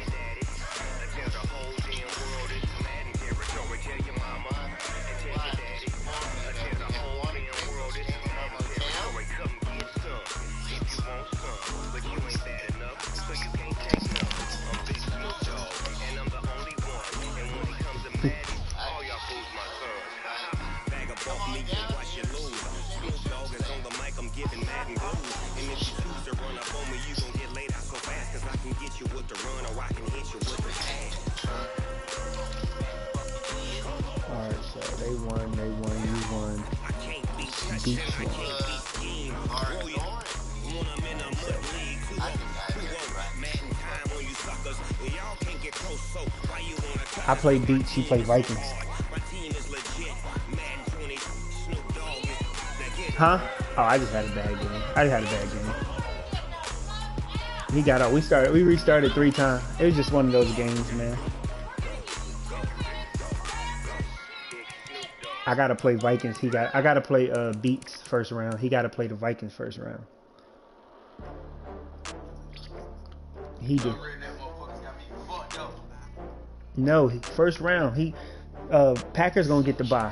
I play Beats, you play Vikings. Huh? Oh, I just had a bad game. He got out. We restarted 3 times. It was just one of those games, man. I gotta play Vikings. I gotta play Beats first round. He gotta play the Vikings first round. He did. No, first round. Packers gonna get the bye.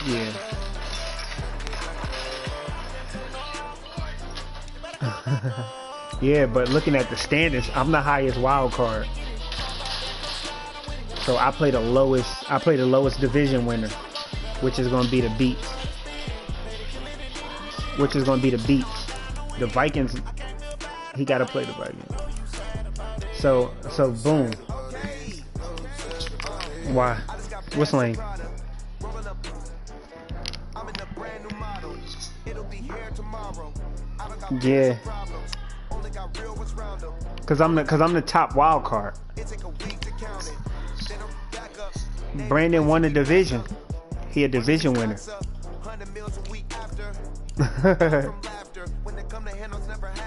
Yeah. Yeah, but looking at the standings, I'm the highest wild card. So I play the lowest division winner, which is gonna be the Beats. The Vikings, he gotta play the Vikings. So boom. Why? What's lane? Yeah. Cause I'm the top wild card. Brandon won the division. He a division winner.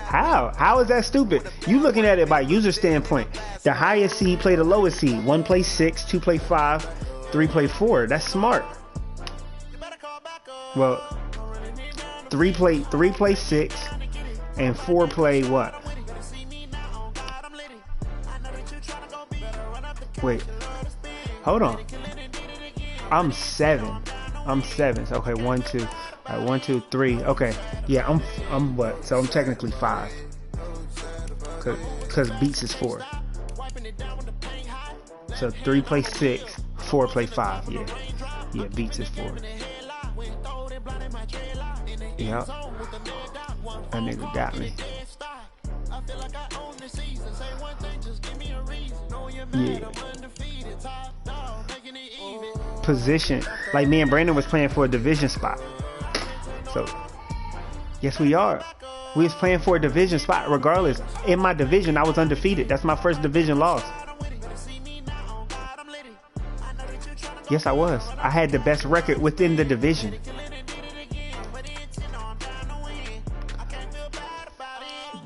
How is that stupid? You looking at it by user standpoint. The highest seed play the lowest seed. 1 play 6, 2 play 5, 3 play 4. That's smart. Well, 3 play 6 and 4 play what? Wait. Hold on. I'm 7. So, okay, 1, 2. All right, 1, 2, 3. Okay. Yeah, I'm what? So I'm technically 5. Cause Beats is 4. So 3 play 6, 4 play 5. Yeah, Beats is 4. Yep. That nigga got me. Yeah. Position. Like me and Brandon was playing for a division spot. So, yes, we are. We was playing for a division spot. Regardless, in my division, I was undefeated. That's my first division loss. Yes, I was. I had the best record within the division.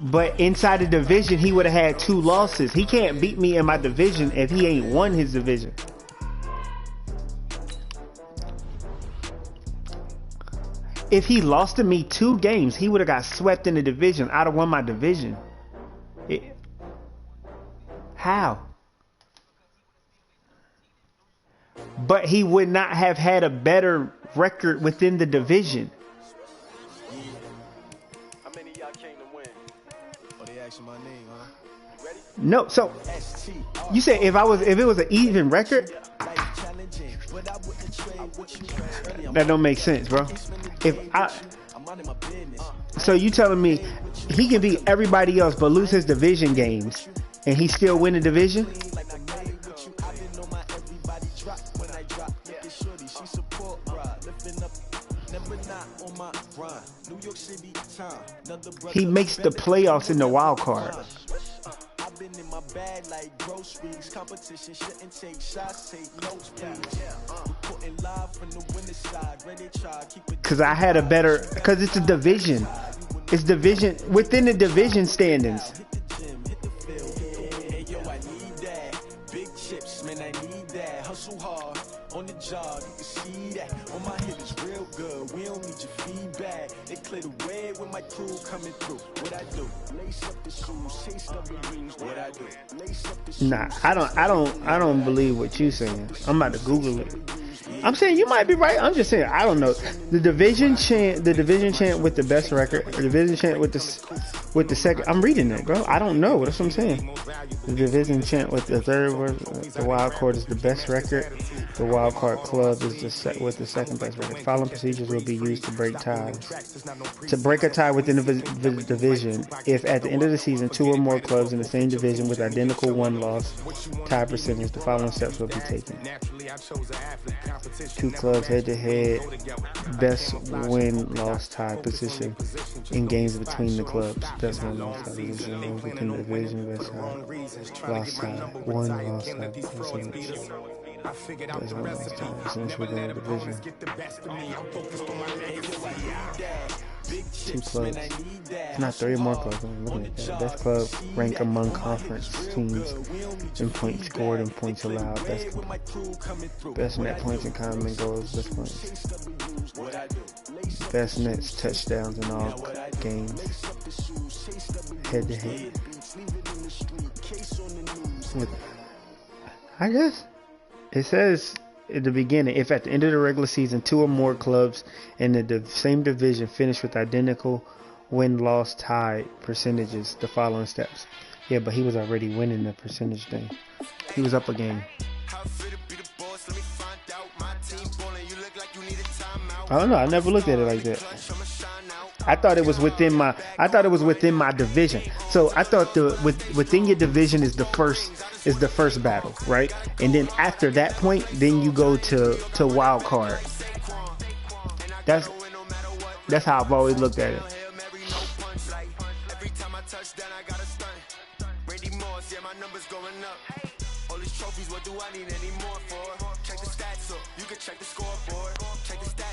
But inside the division, he would have had 2 losses. He can't beat me in my division if he ain't won his division. If he lost to me 2 games, he would have got swept in the division. I'd have won my division. How? But he would not have had a better record within the division. How many of y'all came to win? Oh, they asking my name, huh? Ready? No, so you said if it was an even record? That don't make sense, bro. So you telling me he can beat everybody else but lose his division games and he still win the division? He makes the playoffs in the wild card. In my bag like groceries, competition shouldn't take shots, take notes, please. Reporting live from the winning side, ready to try, keep it. Cause I had a better, cause it's a division. It's division within the division standings. Hit the gym, hit the field. Hey, yo, I need that. Big chips, man, I need that. Hustle hard on the job, you can see that. On my hit is real good. We don't need your feedback. They clear the way with my crew coming through. What I do? Lace up the shoes, chase up the rings. What I do? Lace up the shoes. Nah, I don't believe what you saying. I'm about to Google it. I'm saying you might be right. I'm just saying I don't know. The division chant with the best record, the division chant with the second. I'm reading it, bro. I don't know. That's what I'm saying. The division chant with the third word, the wild card is the best record. The wild card club is with the second best record. Following procedures will be used to break ties. To break a tie within the division, if at the end of the season 2 or more clubs in the same division with identical 1-loss tie percentage, the following steps will be taken. 2 clubs head-to-head, best win-loss tie position in games between the clubs. Best win-loss tie position within the division, best loss tie, 1 loss tie percentage. Best win-loss tie percentage within the division. 2 clubs. It's not 3 or more clubs. I'm looking at that. Best club rank among conference teams in points scored and points allowed. Best net points in common goals. Best points. Best nets, touchdowns in all games. Head to head. I guess it says at the beginning, if at the end of the regular season 2 or more clubs in the same division finish with identical win-loss tie percentages, the following steps. Yeah, but he was already winning the percentage thing. He was up a game. I don't know. I never looked at it like that. I thought it was within my division. So I thought within your division is the first battle, right? And then after that point, then you go to wild card. That's how I've always looked at it.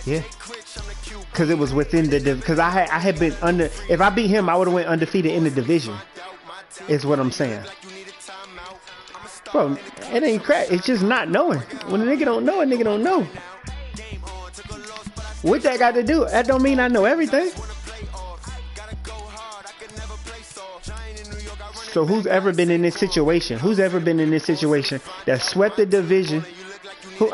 Yeah, because it was within the because I had been under. If I beat him, I would have went undefeated in the division. Is what I'm saying, bro. It ain't crap. It's just not knowing. When a nigga don't know, a nigga don't know. What that got to do? That don't mean I know everything. So who's ever been in this situation? Who's ever been in this situation that swept the division? Who?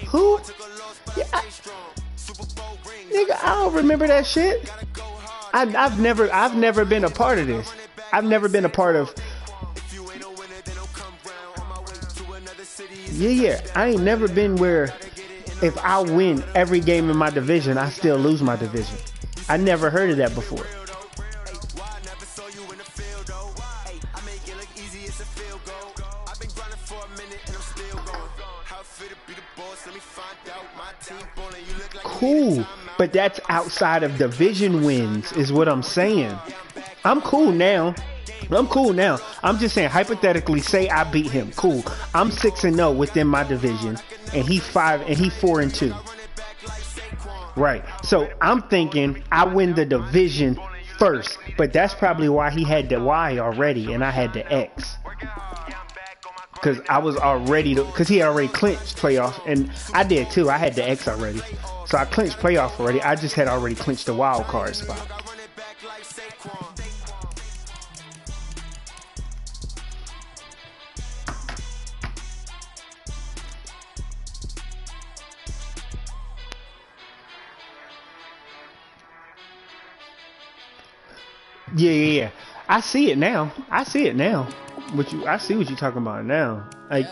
Who? Yeah, nigga, I don't remember that shit. I've never been a part of this. I've never been a part of. Yeah. I ain't never been where if I win every game in my division, I still lose my division. I never heard of that before. Cool, but that's outside of division wins is what I'm saying. I'm cool now. I'm just saying, hypothetically, say I beat him. Cool. I'm 6-0 within my division, and he's 4-2. Right. So I'm thinking I win the division first, but that's probably why he had the Y already, and I had the X. Because I was already, because he already clinched playoff, and I did too. I had the X already, so I clinched playoff already. I just had already clinched the wild card spot. Yeah. I see it now. I see what you're talking about now. Like,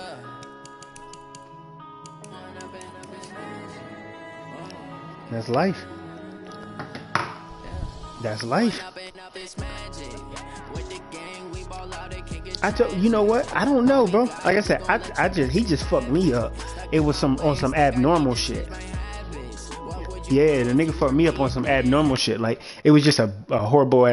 that's life. That's life. You know what? I don't know, bro. Like I said, he just fucked me up. It was on some abnormal shit. Yeah, the nigga fucked me up on some abnormal shit. Like, it was just a horrible